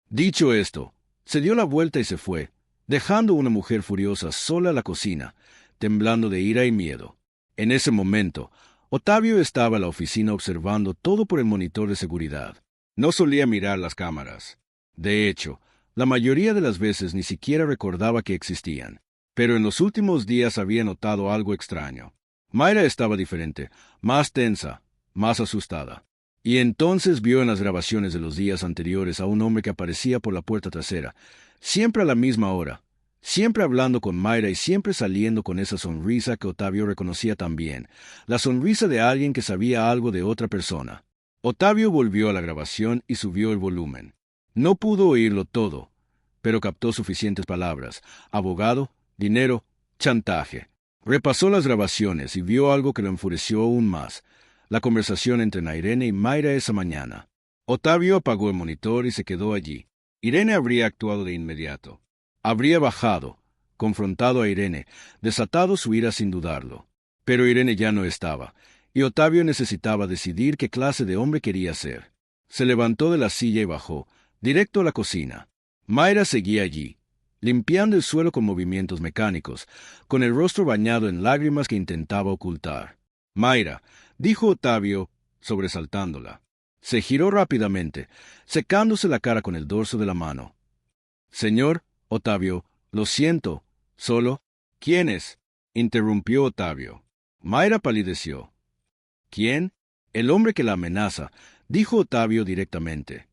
Dicho esto, se dio la vuelta y se fue, dejando a una mujer furiosa sola en la cocina, temblando de ira y miedo. En ese momento, Otavio estaba en la oficina observando todo por el monitor de seguridad. No solía mirar las cámaras. De hecho, la mayoría de las veces ni siquiera recordaba que existían. Pero en los últimos días había notado algo extraño. Mayra estaba diferente, más tensa, más asustada. Y entonces vio en las grabaciones de los días anteriores a un hombre que aparecía por la puerta trasera, siempre a la misma hora, siempre hablando con Mayra y siempre saliendo con esa sonrisa que Otavio reconocía tan bien, la sonrisa de alguien que sabía algo de otra persona. Otavio volvió a la grabación y subió el volumen. No pudo oírlo todo, pero captó suficientes palabras: abogado, dinero, chantaje. Repasó las grabaciones y vio algo que lo enfureció aún más: la conversación entre Nairene y Mayra esa mañana. Otavio apagó el monitor y se quedó allí. Irene habría actuado de inmediato. Habría bajado, confrontado a Irene, desatado su ira sin dudarlo. Pero Irene ya no estaba, y Otavio necesitaba decidir qué clase de hombre quería ser. Se levantó de la silla y bajó, directo a la cocina. Mayra seguía allí, limpiando el suelo con movimientos mecánicos, con el rostro bañado en lágrimas que intentaba ocultar. Mayra, dijo Otavio, sobresaltándola. Se giró rápidamente, secándose la cara con el dorso de la mano. Señor, Otavio, lo siento, solo... ¿Quién es? Interrumpió Otavio. Mayra palideció. ¿Quién? El hombre que la amenaza, dijo Otavio directamente.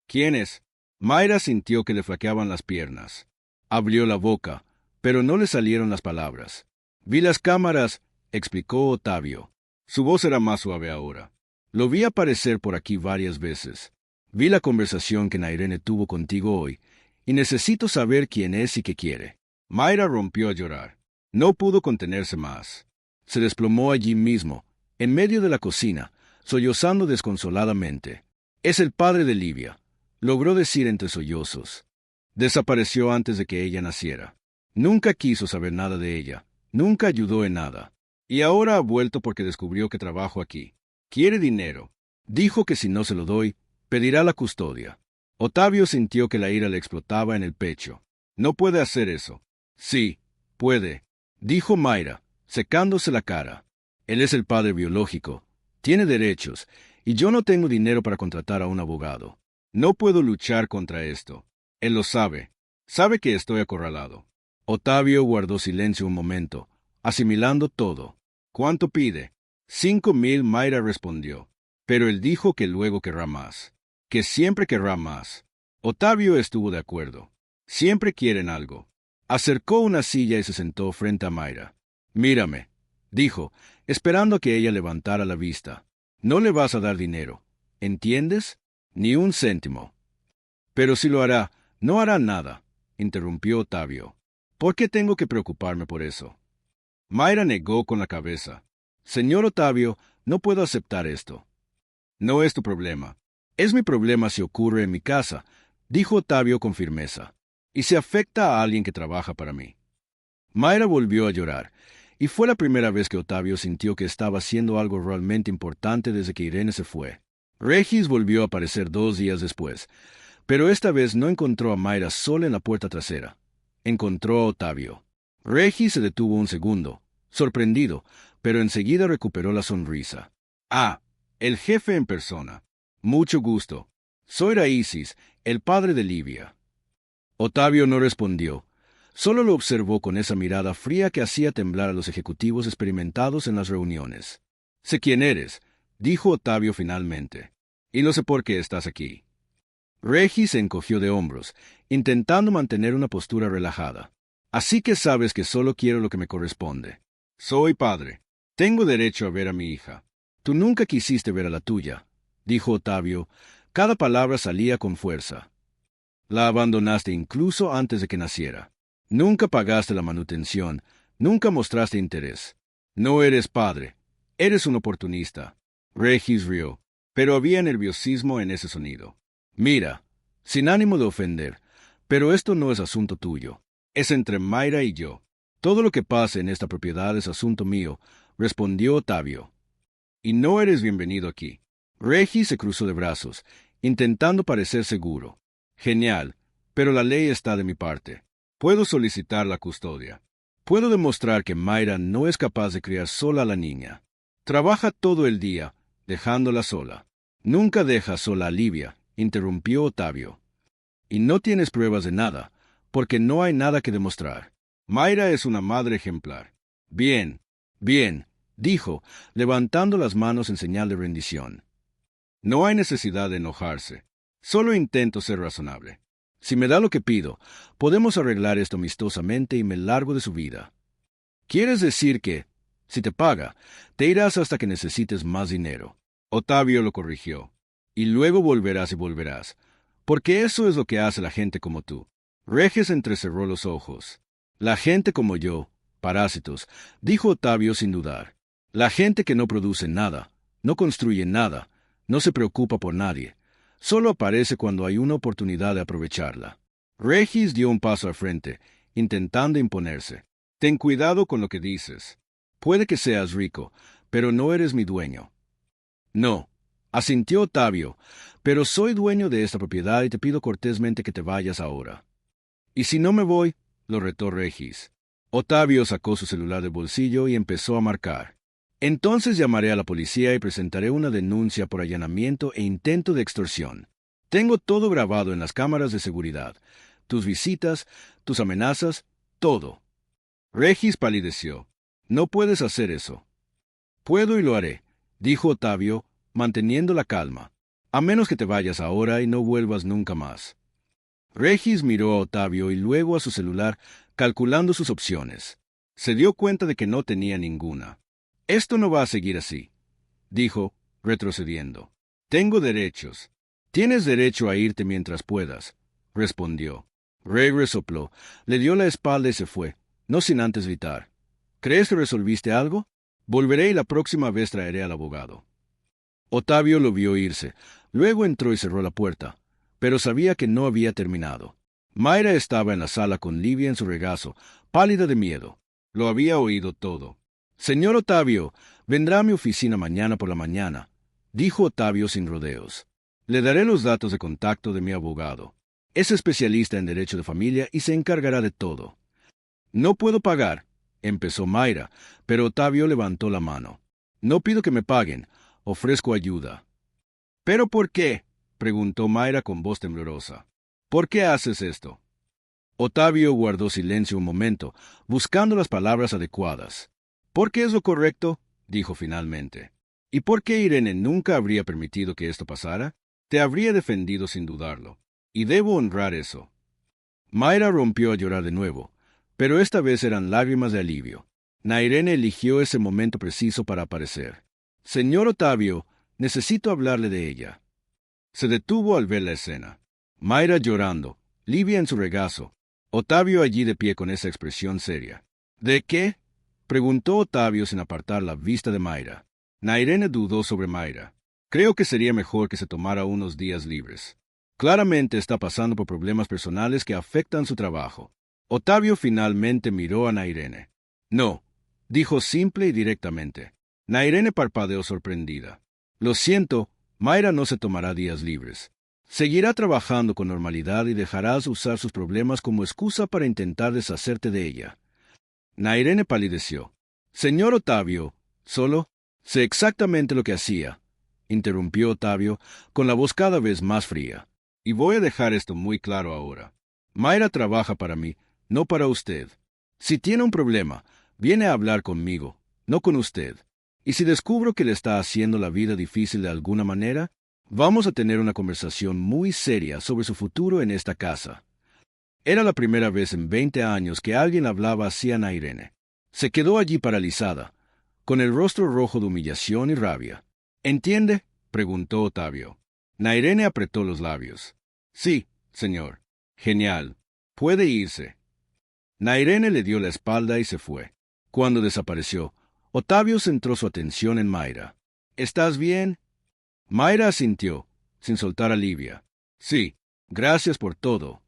¿Quién es? Mayra sintió que le flaqueaban las piernas. Abrió la boca, pero no le salieron las palabras. Vi las cámaras, explicó Otavio. Su voz era más suave ahora. Lo vi aparecer por aquí varias veces. Vi la conversación que Nairene tuvo contigo hoy, y necesito saber quién es y qué quiere. Mayra rompió a llorar. No pudo contenerse más. Se desplomó allí mismo, en medio de la cocina, sollozando desconsoladamente. Es el padre de Livia, logró decir entre sollozos. Desapareció antes de que ella naciera. Nunca quiso saber nada de ella, nunca ayudó en nada. Y ahora ha vuelto porque descubrió que trabajo aquí. Quiere dinero. Dijo que si no se lo doy, pedirá la custodia. Otavio sintió que la ira le explotaba en el pecho. No puede hacer eso. Sí, puede, dijo Mayra, secándose la cara. Él es el padre biológico, tiene derechos, y yo no tengo dinero para contratar a un abogado. No puedo luchar contra esto. Él lo sabe. Sabe que estoy acorralado. Otavio guardó silencio un momento, asimilando todo. ¿Cuánto pide? 5,000, Mayra respondió. Pero él dijo que luego querrá más. Que siempre querrá más. Otavio estuvo de acuerdo. Siempre quieren algo. Acercó una silla y se sentó frente a Mayra. Mírame, dijo, esperando que ella levantara la vista. No le vas a dar dinero. ¿Entiendes? Ni un céntimo. Pero si lo hará, no hará nada, interrumpió Otavio. ¿Por qué tengo que preocuparme por eso? Mayra negó con la cabeza. Señor Otavio, no puedo aceptar esto. No es tu problema. Es mi problema si ocurre en mi casa, dijo Otavio con firmeza. Y si afecta a alguien que trabaja para mí. Mayra volvió a llorar, y fue la primera vez que Otavio sintió que estaba haciendo algo realmente importante desde que Irene se fue. Regis volvió a aparecer 2 días después, pero esta vez no encontró a Mayra sola en la puerta trasera. Encontró a Otavio. Regis se detuvo un segundo, sorprendido, pero enseguida recuperó la sonrisa. Ah, el jefe en persona. Mucho gusto. Soy Raíces, el padre de Livia. Otavio no respondió. Solo lo observó con esa mirada fría que hacía temblar a los ejecutivos experimentados en las reuniones. «Sé quién eres», dijo Ottavio finalmente, «y no sé por qué estás aquí». Regis se encogió de hombros, intentando mantener una postura relajada. «Así que sabes que solo quiero lo que me corresponde. Soy padre. Tengo derecho a ver a mi hija. Tú nunca quisiste ver a la tuya», dijo Ottavio. Cada palabra salía con fuerza. «La abandonaste incluso antes de que naciera. Nunca pagaste la manutención, nunca mostraste interés. No eres padre, eres un oportunista». Regis rió, pero había nerviosismo en ese sonido. «Mira, sin ánimo de ofender, pero esto no es asunto tuyo. Es entre Mayra y yo. Todo lo que pase en esta propiedad es asunto mío», respondió Ottavio. «Y no eres bienvenido aquí». Regis se cruzó de brazos, intentando parecer seguro. «Genial, pero la ley está de mi parte. Puedo solicitar la custodia. Puedo demostrar que Mayra no es capaz de criar sola a la niña. Trabaja todo el día, dejándola sola. Nunca deja sola a Livia», interrumpió Ottavio. «Y no tienes pruebas de nada, porque no hay nada que demostrar. Mayra es una madre ejemplar». «Bien, bien», dijo, levantando las manos en señal de rendición. «No hay necesidad de enojarse. Solo intento ser razonable. Si me da lo que pido, podemos arreglar esto amistosamente y me largo de su vida. ¿Quieres decir que, si te paga, te irás hasta que necesites más dinero?» Ottavio lo corrigió. «Y luego volverás y volverás, porque eso es lo que hace la gente como tú». Regis entrecerró los ojos. «La gente como yo, parásitos», dijo Ottavio sin dudar. «La gente que no produce nada, no construye nada, no se preocupa por nadie. Solo aparece cuando hay una oportunidad de aprovecharla». Regis dio un paso al frente, intentando imponerse. «Ten cuidado con lo que dices. Puede que seas rico, pero no eres mi dueño». «No», asintió Ottavio, «pero soy dueño de esta propiedad y te pido cortésmente que te vayas ahora». «¿Y si no me voy?», lo retó Regis. Ottavio sacó su celular del bolsillo y empezó a marcar. «Entonces llamaré a la policía y presentaré una denuncia por allanamiento e intento de extorsión. Tengo todo grabado en las cámaras de seguridad. Tus visitas, tus amenazas, todo». Regis palideció. «No puedes hacer eso». «Puedo y lo haré», dijo Ottavio, manteniendo la calma. «A menos que te vayas ahora y no vuelvas nunca más». Regis miró a Ottavio y luego a su celular, calculando sus opciones. Se dio cuenta de que no tenía ninguna. «Esto no va a seguir así», dijo, retrocediendo. «Tengo derechos». «Tienes derecho a irte mientras puedas», respondió. Rey resopló, le dio la espalda y se fue, no sin antes gritar. «¿Crees que resolviste algo? Volveré y la próxima vez traeré al abogado». Ottavio lo vio irse, luego entró y cerró la puerta, pero sabía que no había terminado. Mayra estaba en la sala con Livia en su regazo, pálida de miedo. Lo había oído todo. «Señor Ottavio, vendrá a mi oficina mañana por la mañana», dijo Ottavio sin rodeos. «Le daré los datos de contacto de mi abogado. Es especialista en derecho de familia y se encargará de todo». «No puedo pagar», empezó Mayra, pero Ottavio levantó la mano. «No pido que me paguen, ofrezco ayuda». «¿Pero por qué?», preguntó Mayra con voz temblorosa. «¿Por qué haces esto?». Ottavio guardó silencio un momento, buscando las palabras adecuadas. «¿Por qué es lo correcto?», dijo finalmente. «¿Y por qué Irene nunca habría permitido que esto pasara? Te habría defendido sin dudarlo, y debo honrar eso». Mayra rompió a llorar de nuevo, pero esta vez eran lágrimas de alivio. Nairene eligió ese momento preciso para aparecer. «Señor Ottavio, necesito hablarle de ella». Se detuvo al ver la escena. Mayra llorando, Livia en su regazo, Ottavio allí de pie con esa expresión seria. «¿De qué?», preguntó Ottavio sin apartar la vista de Mayra. Nairene dudó sobre Mayra. «Creo que sería mejor que se tomara unos días libres. Claramente está pasando por problemas personales que afectan su trabajo». Ottavio finalmente miró a Nairene. «No», dijo simple y directamente. Nairene parpadeó sorprendida. «Lo siento, Mayra no se tomará días libres. Seguirá trabajando con normalidad y dejarás usar sus problemas como excusa para intentar deshacerte de ella». Nairene palideció. «Señor Ottavio, solo sé exactamente lo que hacía», interrumpió Ottavio, con la voz cada vez más fría. «Y voy a dejar esto muy claro ahora. Mayra trabaja para mí, no para usted. Si tiene un problema, viene a hablar conmigo, no con usted. Y si descubro que le está haciendo la vida difícil de alguna manera, vamos a tener una conversación muy seria sobre su futuro en esta casa. Era la primera vez en 20 años que alguien hablaba así a Nairene. Se quedó allí paralizada, con el rostro rojo de humillación y rabia. ¿Entiende?, preguntó Ottavio. Nairene apretó los labios. Sí, señor. Genial. Puede irse. Nairene le dio la espalda y se fue. Cuando desapareció, Ottavio centró su atención en Mayra. ¿Estás bien? Mayra asintió, sin soltar a Livia. Sí, gracias por todo.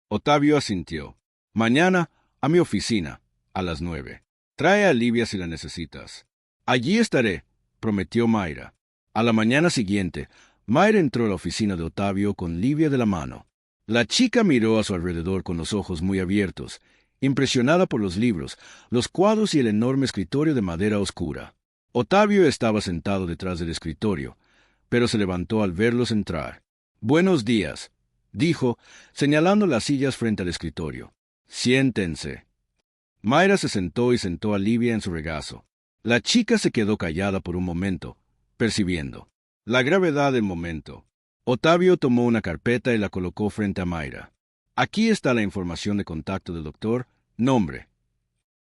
Ottavio asintió. Mañana, a mi oficina, a las 9. Trae a Livia si la necesitas. Allí estaré, prometió Mayra. A la mañana siguiente, Mayra entró a la oficina de Ottavio con Livia de la mano. La chica miró a su alrededor con los ojos muy abiertos, impresionada por los libros, los cuadros y el enorme escritorio de madera oscura. Ottavio estaba sentado detrás del escritorio, pero se levantó al verlos entrar. «Buenos días», dijo, señalando las sillas frente al escritorio. «Siéntense». Mayra se sentó y sentó a Livia en su regazo. La chica se quedó callada por un momento, percibiendo la gravedad del momento. Ottavio tomó una carpeta y la colocó frente a Mayra. «Aquí está la información de contacto del doctor. Nombre: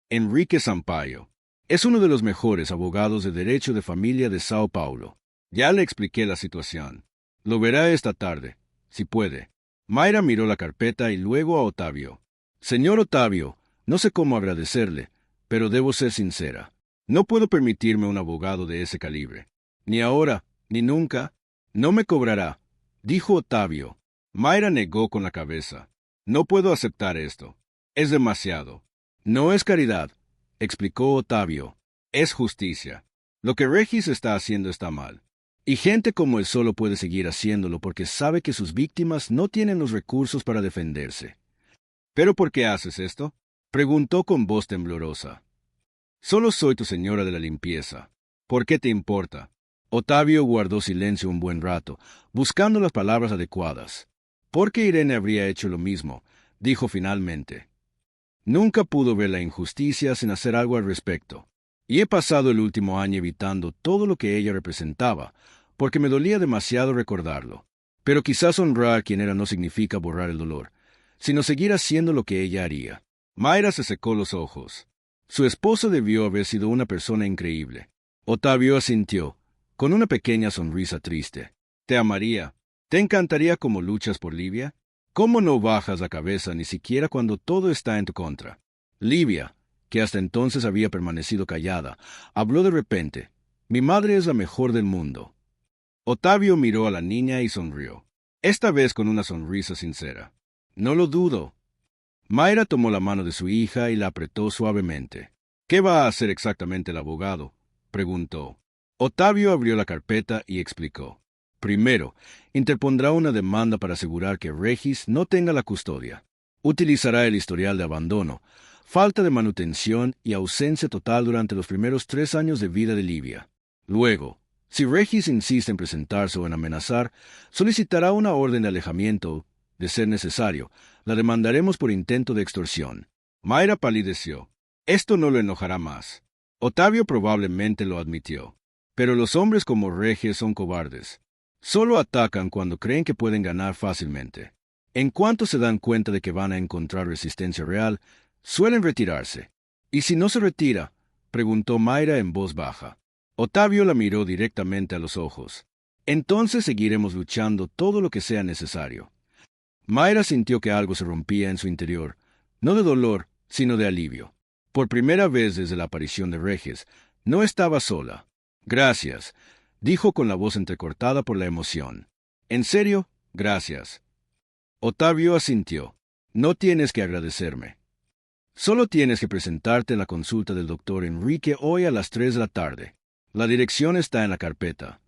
Enrique Sampaio. Es uno de los mejores abogados de derecho de familia de Sao Paulo. Ya le expliqué la situación. Lo verá esta tarde, si puede». Mayra miró la carpeta y luego a Ottavio. «Señor Ottavio, no sé cómo agradecerle, pero debo ser sincera. No puedo permitirme un abogado de ese calibre. Ni ahora, ni nunca. No me cobrará», dijo Ottavio. Mayra negó con la cabeza. «No puedo aceptar esto. Es demasiado». «No es caridad», explicó Ottavio. «Es justicia. Lo que Regis está haciendo está mal. Y gente como él solo puede seguir haciéndolo porque sabe que sus víctimas no tienen los recursos para defenderse». «¿Pero por qué haces esto?», preguntó con voz temblorosa. «Solo soy tu señora de la limpieza. ¿Por qué te importa?». Ottavio guardó silencio un buen rato, buscando las palabras adecuadas. «¿Por qué Irene habría hecho lo mismo?», dijo finalmente. «Nunca pudo ver la injusticia sin hacer algo al respecto. Y he pasado el último año evitando todo lo que ella representaba, porque me dolía demasiado recordarlo. Pero quizás honrar quien era no significa borrar el dolor, sino seguir haciendo lo que ella haría». Mayra se secó los ojos. Su esposo debió haber sido una persona increíble. Ottavio asintió, con una pequeña sonrisa triste. «Te amaría. ¿Te encantaría cómo luchas por Livia? ¿Cómo no bajas la cabeza ni siquiera cuando todo está en tu contra?». Livia, que hasta entonces había permanecido callada, habló de repente. «Mi madre es la mejor del mundo». Ottavio miró a la niña y sonrió, esta vez con una sonrisa sincera. «No lo dudo». Mayra tomó la mano de su hija y la apretó suavemente. «¿Qué va a hacer exactamente el abogado?», preguntó. Ottavio abrió la carpeta y explicó. «Primero, interpondrá una demanda para asegurar que Regis no tenga la custodia. Utilizará el historial de abandono, falta de manutención y ausencia total durante los primeros 3 años de vida de Livia. Luego, si Regis insiste en presentarse o en amenazar, solicitará una orden de alejamiento. De ser necesario, la demandaremos por intento de extorsión». Mayra palideció. Esto no lo enojará más. Ottavio probablemente lo admitió. Pero los hombres como Regis son cobardes. Solo atacan cuando creen que pueden ganar fácilmente. En cuanto se dan cuenta de que van a encontrar resistencia real, suelen retirarse. «¿Y si no se retira?», preguntó Mayra en voz baja. Ottavio la miró directamente a los ojos. «Entonces seguiremos luchando todo lo que sea necesario». Mayra sintió que algo se rompía en su interior, no de dolor, sino de alivio. Por primera vez desde la aparición de Regis, no estaba sola. «Gracias», dijo con la voz entrecortada por la emoción. «¿En serio? Gracias». Ottavio asintió. «No tienes que agradecerme. Solo tienes que presentarte en la consulta del doctor Enrique hoy a las 3 de la tarde. La dirección está en la carpeta».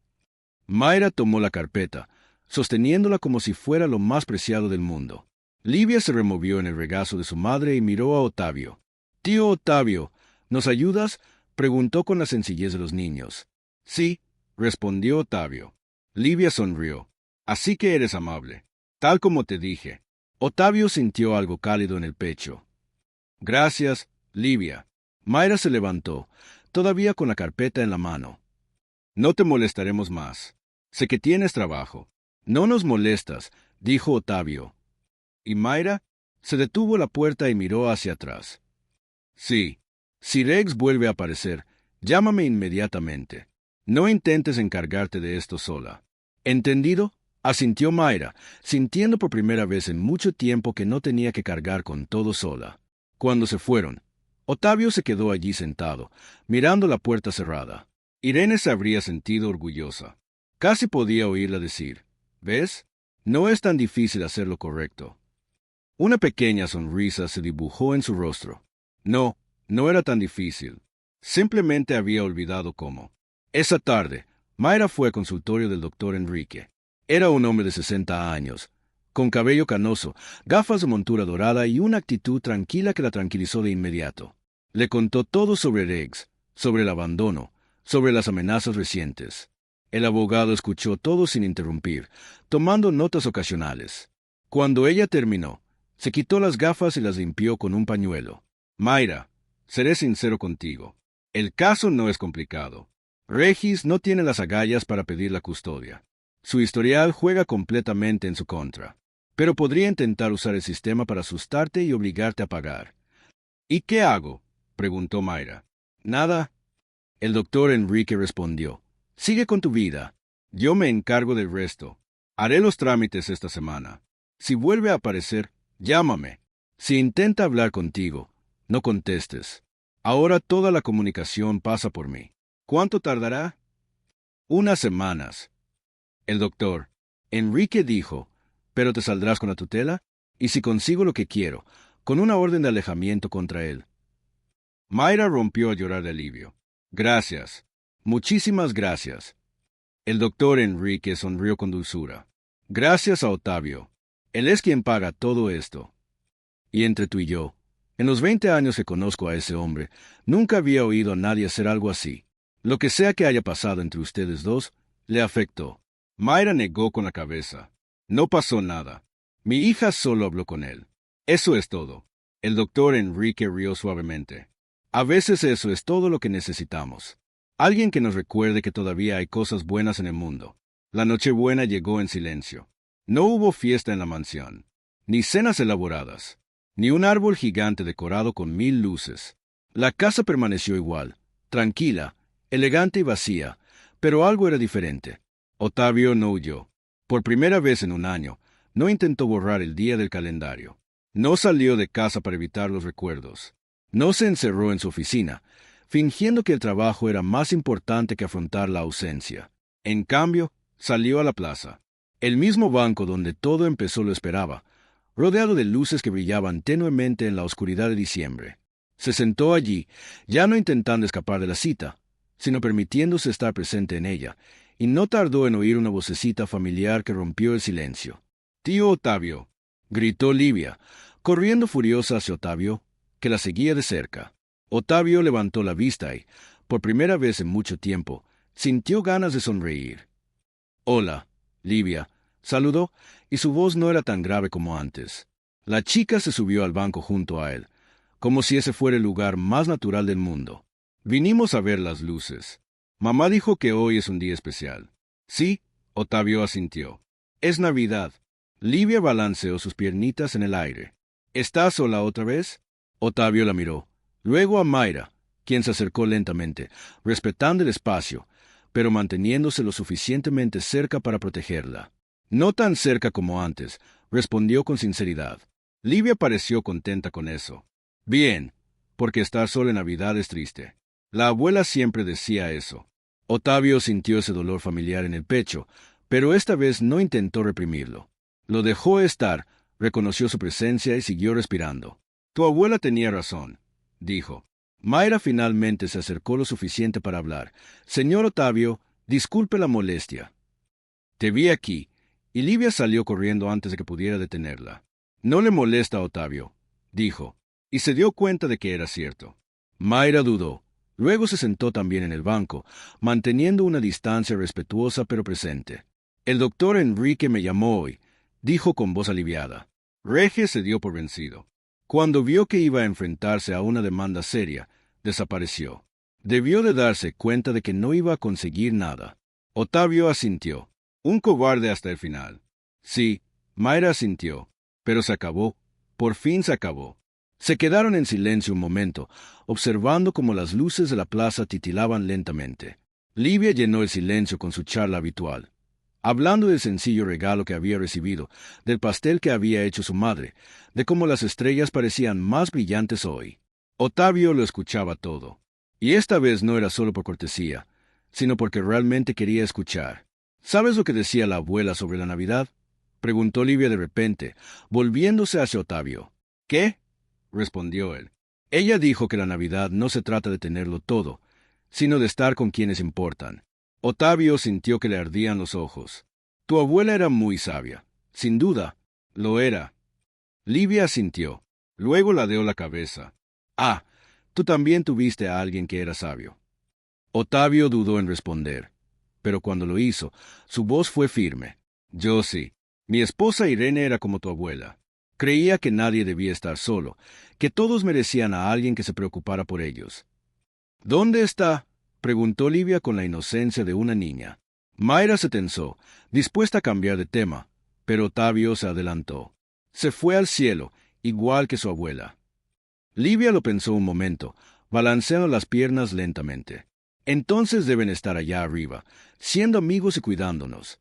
Mayra tomó la carpeta, sosteniéndola como si fuera lo más preciado del mundo. Livia se removió en el regazo de su madre y miró a Ottavio. «Tío Ottavio, ¿nos ayudas?», preguntó con la sencillez de los niños. «Sí», respondió Ottavio. Livia sonrió. «Así que eres amable. Tal como te dije». Ottavio sintió algo cálido en el pecho. Gracias, Livia. Mayra se levantó, todavía con la carpeta en la mano. No te molestaremos más. Sé que tienes trabajo. No nos molestas, dijo Otavio. ¿Y Mayra? Se detuvo a la puerta y miró hacia atrás. Sí. Si Rex vuelve a aparecer, llámame inmediatamente. No intentes encargarte de esto sola. ¿Entendido? Asintió Mayra, sintiendo por primera vez en mucho tiempo que no tenía que cargar con todo sola. Cuando se fueron, Otavio se quedó allí sentado, mirando la puerta cerrada. Irene se habría sentido orgullosa. Casi podía oírla decir, ¿ves? No es tan difícil hacer lo correcto. Una pequeña sonrisa se dibujó en su rostro. No, no era tan difícil. Simplemente había olvidado cómo. Esa tarde, Mayra fue al consultorio del doctor Enrique. Era un hombre de 60 años, con cabello canoso, gafas de montura dorada y una actitud tranquila que la tranquilizó de inmediato. Le contó todo sobre Rex, sobre el abandono, sobre las amenazas recientes. El abogado escuchó todo sin interrumpir, tomando notas ocasionales. Cuando ella terminó, se quitó las gafas y las limpió con un pañuelo. Mayra, seré sincero contigo. El caso no es complicado. Regis no tiene las agallas para pedir la custodia. Su historial juega completamente en su contra. Pero podría intentar usar el sistema para asustarte y obligarte a pagar. ¿Y qué hago?, preguntó Mayra. Nada. El doctor Enrique respondió. Sigue con tu vida. Yo me encargo del resto. Haré los trámites esta semana. Si vuelve a aparecer, llámame. Si intenta hablar contigo, no contestes. Ahora toda la comunicación pasa por mí. ¿Cuánto tardará? Unas semanas. El doctor Enrique dijo, ¿pero te saldrás con la tutela? ¿Y si consigo lo que quiero, con una orden de alejamiento contra él? Mayra rompió a llorar de alivio. Gracias. Muchísimas gracias. El doctor Enrique sonrió con dulzura. Gracias a Otavio. Él es quien paga todo esto. Y entre tú y yo, en los 20 años que conozco a ese hombre, nunca había oído a nadie hacer algo así. Lo que sea que haya pasado entre ustedes dos, le afectó. Mayra negó con la cabeza. No pasó nada. Mi hija solo habló con él. Eso es todo. El doctor Enrique rió suavemente. A veces eso es todo lo que necesitamos. Alguien que nos recuerde que todavía hay cosas buenas en el mundo. La Nochebuena llegó en silencio. No hubo fiesta en la mansión, ni cenas elaboradas, ni un árbol gigante decorado con 1000 luces. La casa permaneció igual, tranquila, elegante y vacía, pero algo era diferente. Otavio no huyó. Por primera vez en un año, no intentó borrar el día del calendario. No salió de casa para evitar los recuerdos. No se encerró en su oficina, fingiendo que el trabajo era más importante que afrontar la ausencia. En cambio, salió a la plaza. El mismo banco donde todo empezó lo esperaba, rodeado de luces que brillaban tenuemente en la oscuridad de diciembre. Se sentó allí, ya no intentando escapar de la cita, sino permitiéndose estar presente en ella, y no tardó en oír una vocecita familiar que rompió el silencio. «Tío Otavio», gritó Livia, corriendo furiosa hacia Otavio, que la seguía de cerca. Otavio levantó la vista y, por primera vez en mucho tiempo, sintió ganas de sonreír. «Hola, Livia», saludó, y su voz no era tan grave como antes. La chica se subió al banco junto a él, como si ese fuera el lugar más natural del mundo. «Vinimos a ver las luces. Mamá dijo que hoy es un día especial». «Sí», Otavio asintió. «Es Navidad». Livia balanceó sus piernitas en el aire. «¿Estás sola otra vez?» Otavio la miró. Luego a Mayra, quien se acercó lentamente, respetando el espacio, pero manteniéndose lo suficientemente cerca para protegerla. No tan cerca como antes, respondió con sinceridad. Livia pareció contenta con eso. Bien, porque estar sola en Navidad es triste. La abuela siempre decía eso. Otavio sintió ese dolor familiar en el pecho, pero esta vez no intentó reprimirlo. Lo dejó estar, reconoció su presencia y siguió respirando. Tu abuela tenía razón, dijo. Mayra finalmente se acercó lo suficiente para hablar. Señor Otavio, disculpe la molestia. Te vi aquí, y Livia salió corriendo antes de que pudiera detenerla. No le molesta a Otavio, dijo, y se dio cuenta de que era cierto. Mayra dudó. Luego se sentó también en el banco, manteniendo una distancia respetuosa pero presente. El doctor Enrique me llamó hoy, dijo con voz aliviada. Regis se dio por vencido. Cuando vio que iba a enfrentarse a una demanda seria, desapareció. Debió de darse cuenta de que no iba a conseguir nada. Ottavio asintió. Un cobarde hasta el final. Sí, Mayra asintió. Pero se acabó. Por fin se acabó. Se quedaron en silencio un momento, observando cómo las luces de la plaza titilaban lentamente. Livia llenó el silencio con su charla habitual, hablando del sencillo regalo que había recibido, del pastel que había hecho su madre, de cómo las estrellas parecían más brillantes hoy. Ottavio lo escuchaba todo. Y esta vez no era solo por cortesía, sino porque realmente quería escuchar. ¿Sabes lo que decía la abuela sobre la Navidad?, preguntó Livia de repente, volviéndose hacia Ottavio. ¿Qué?, respondió él. Ella dijo que la Navidad no se trata de tenerlo todo, sino de estar con quienes importan. Ottavio sintió que le ardían los ojos. Tu abuela era muy sabia. Sin duda, lo era. Livia asintió. Luego ladeó la cabeza. Ah, tú también tuviste a alguien que era sabio. Ottavio dudó en responder, pero cuando lo hizo, su voz fue firme. Yo sí. Mi esposa Irene era como tu abuela. Creía que nadie debía estar solo, que todos merecían a alguien que se preocupara por ellos. ¿Dónde está?, preguntó Livia con la inocencia de una niña. Mayra se tensó, dispuesta a cambiar de tema, pero Ottavio se adelantó. Se fue al cielo, igual que su abuela. Livia lo pensó un momento, balanceando las piernas lentamente. Entonces deben estar allá arriba, siendo amigos y cuidándonos.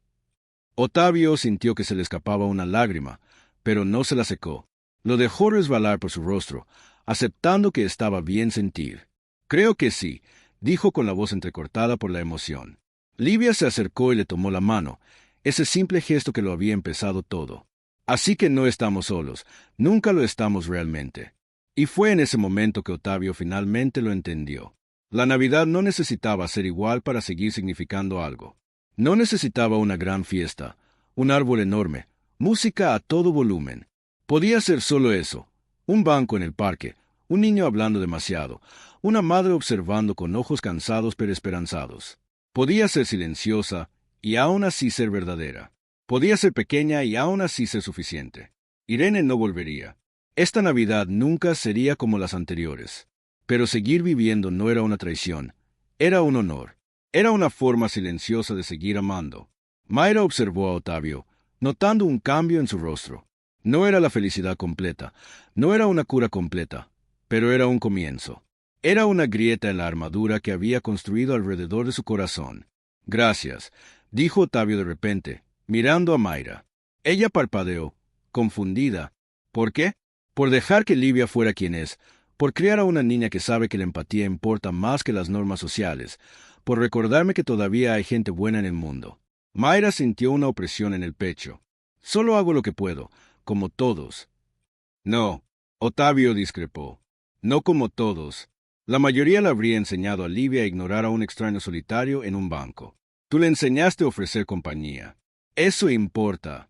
Ottavio sintió que se le escapaba una lágrima, pero no se la secó. Lo dejó resbalar por su rostro, aceptando que estaba bien sentir. Creo que sí, dijo con la voz entrecortada por la emoción. Livia se acercó y le tomó la mano, ese simple gesto que lo había empezado todo. Así que no estamos solos, nunca lo estamos realmente. Y fue en ese momento que Ottavio finalmente lo entendió. La Navidad no necesitaba ser igual para seguir significando algo. No necesitaba una gran fiesta, un árbol enorme, música a todo volumen. Podía ser solo eso, un banco en el parque, un niño hablando demasiado, una madre observando con ojos cansados pero esperanzados. Podía ser silenciosa y aún así ser verdadera. Podía ser pequeña y aún así ser suficiente. Irene no volvería. Esta Navidad nunca sería como las anteriores. Pero seguir viviendo no era una traición, era un honor. Era una forma silenciosa de seguir amando. Mayra observó a Ottavio, notando un cambio en su rostro. No era la felicidad completa, no era una cura completa, pero era un comienzo. Era una grieta en la armadura que había construido alrededor de su corazón. Gracias, dijo Ottavio de repente, mirando a Mayra. Ella parpadeó, confundida. ¿Por qué? Por dejar que Livia fuera quien es, por criar a una niña que sabe que la empatía importa más que las normas sociales, por recordarme que todavía hay gente buena en el mundo. Mayra sintió una opresión en el pecho. Solo hago lo que puedo, como todos. No, Ottavio discrepó. No como todos. La mayoría le habría enseñado a Livia a ignorar a un extraño solitario en un banco. Tú le enseñaste a ofrecer compañía. Eso importa.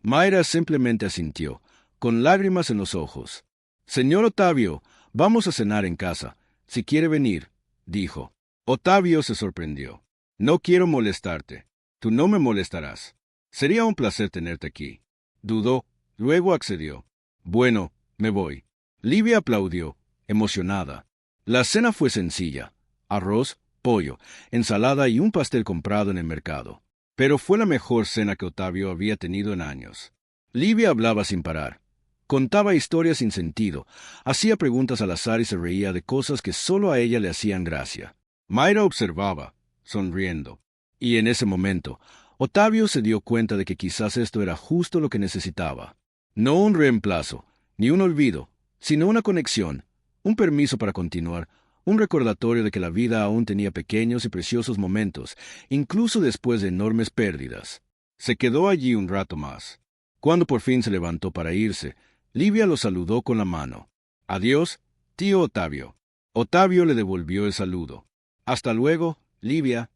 Mayra simplemente asintió, con lágrimas en los ojos. Señor Ottavio, vamos a cenar en casa. Si quiere venir, dijo. Ottavio se sorprendió. No quiero molestarte. Tú no me molestarás. Sería un placer tenerte aquí. Dudó, luego accedió. Bueno, me voy. Livia aplaudió, emocionada. La cena fue sencilla. Arroz, pollo, ensalada y un pastel comprado en el mercado. Pero fue la mejor cena que Ottavio había tenido en años. Livia hablaba sin parar. Contaba historias sin sentido, hacía preguntas al azar y se reía de cosas que solo a ella le hacían gracia. Mayra observaba, sonriendo. Y en ese momento, Ottavio se dio cuenta de que quizás esto era justo lo que necesitaba. No un reemplazo, ni un olvido, sino una conexión, un permiso para continuar, un recordatorio de que la vida aún tenía pequeños y preciosos momentos, incluso después de enormes pérdidas. Se quedó allí un rato más. Cuando por fin se levantó para irse, Livia lo saludó con la mano. Adiós, tío Ottavio. Ottavio le devolvió el saludo. Hasta luego, Livia.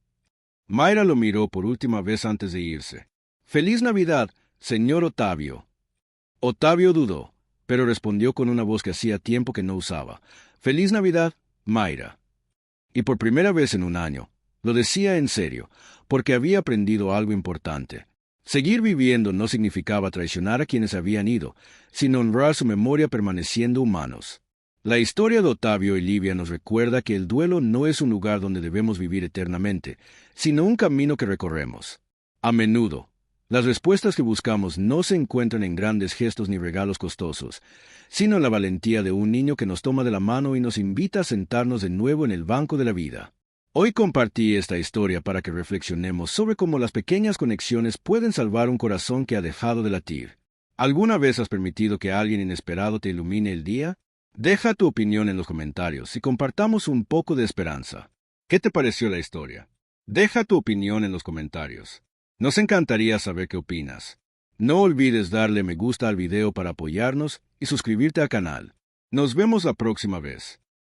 Mayra lo miró por última vez antes de irse. Feliz Navidad, señor Ottavio. Ottavio dudó, pero respondió con una voz que hacía tiempo que no usaba. Feliz Navidad, Mayra. Y por primera vez en un año, lo decía en serio, porque había aprendido algo importante. Seguir viviendo no significaba traicionar a quienes habían ido, sino honrar su memoria permaneciendo humanos. La historia de Octavio y Livia nos recuerda que el duelo no es un lugar donde debemos vivir eternamente, sino un camino que recorremos. A menudo, las respuestas que buscamos no se encuentran en grandes gestos ni regalos costosos, sino en la valentía de un niño que nos toma de la mano y nos invita a sentarnos de nuevo en el banco de la vida. Hoy compartí esta historia para que reflexionemos sobre cómo las pequeñas conexiones pueden salvar un corazón que ha dejado de latir. ¿Alguna vez has permitido que alguien inesperado te ilumine el día? Deja tu opinión en los comentarios y compartamos un poco de esperanza. ¿Qué te pareció la historia? Deja tu opinión en los comentarios. Nos encantaría saber qué opinas. No olvides darle me gusta al video para apoyarnos y suscribirte al canal. Nos vemos la próxima vez.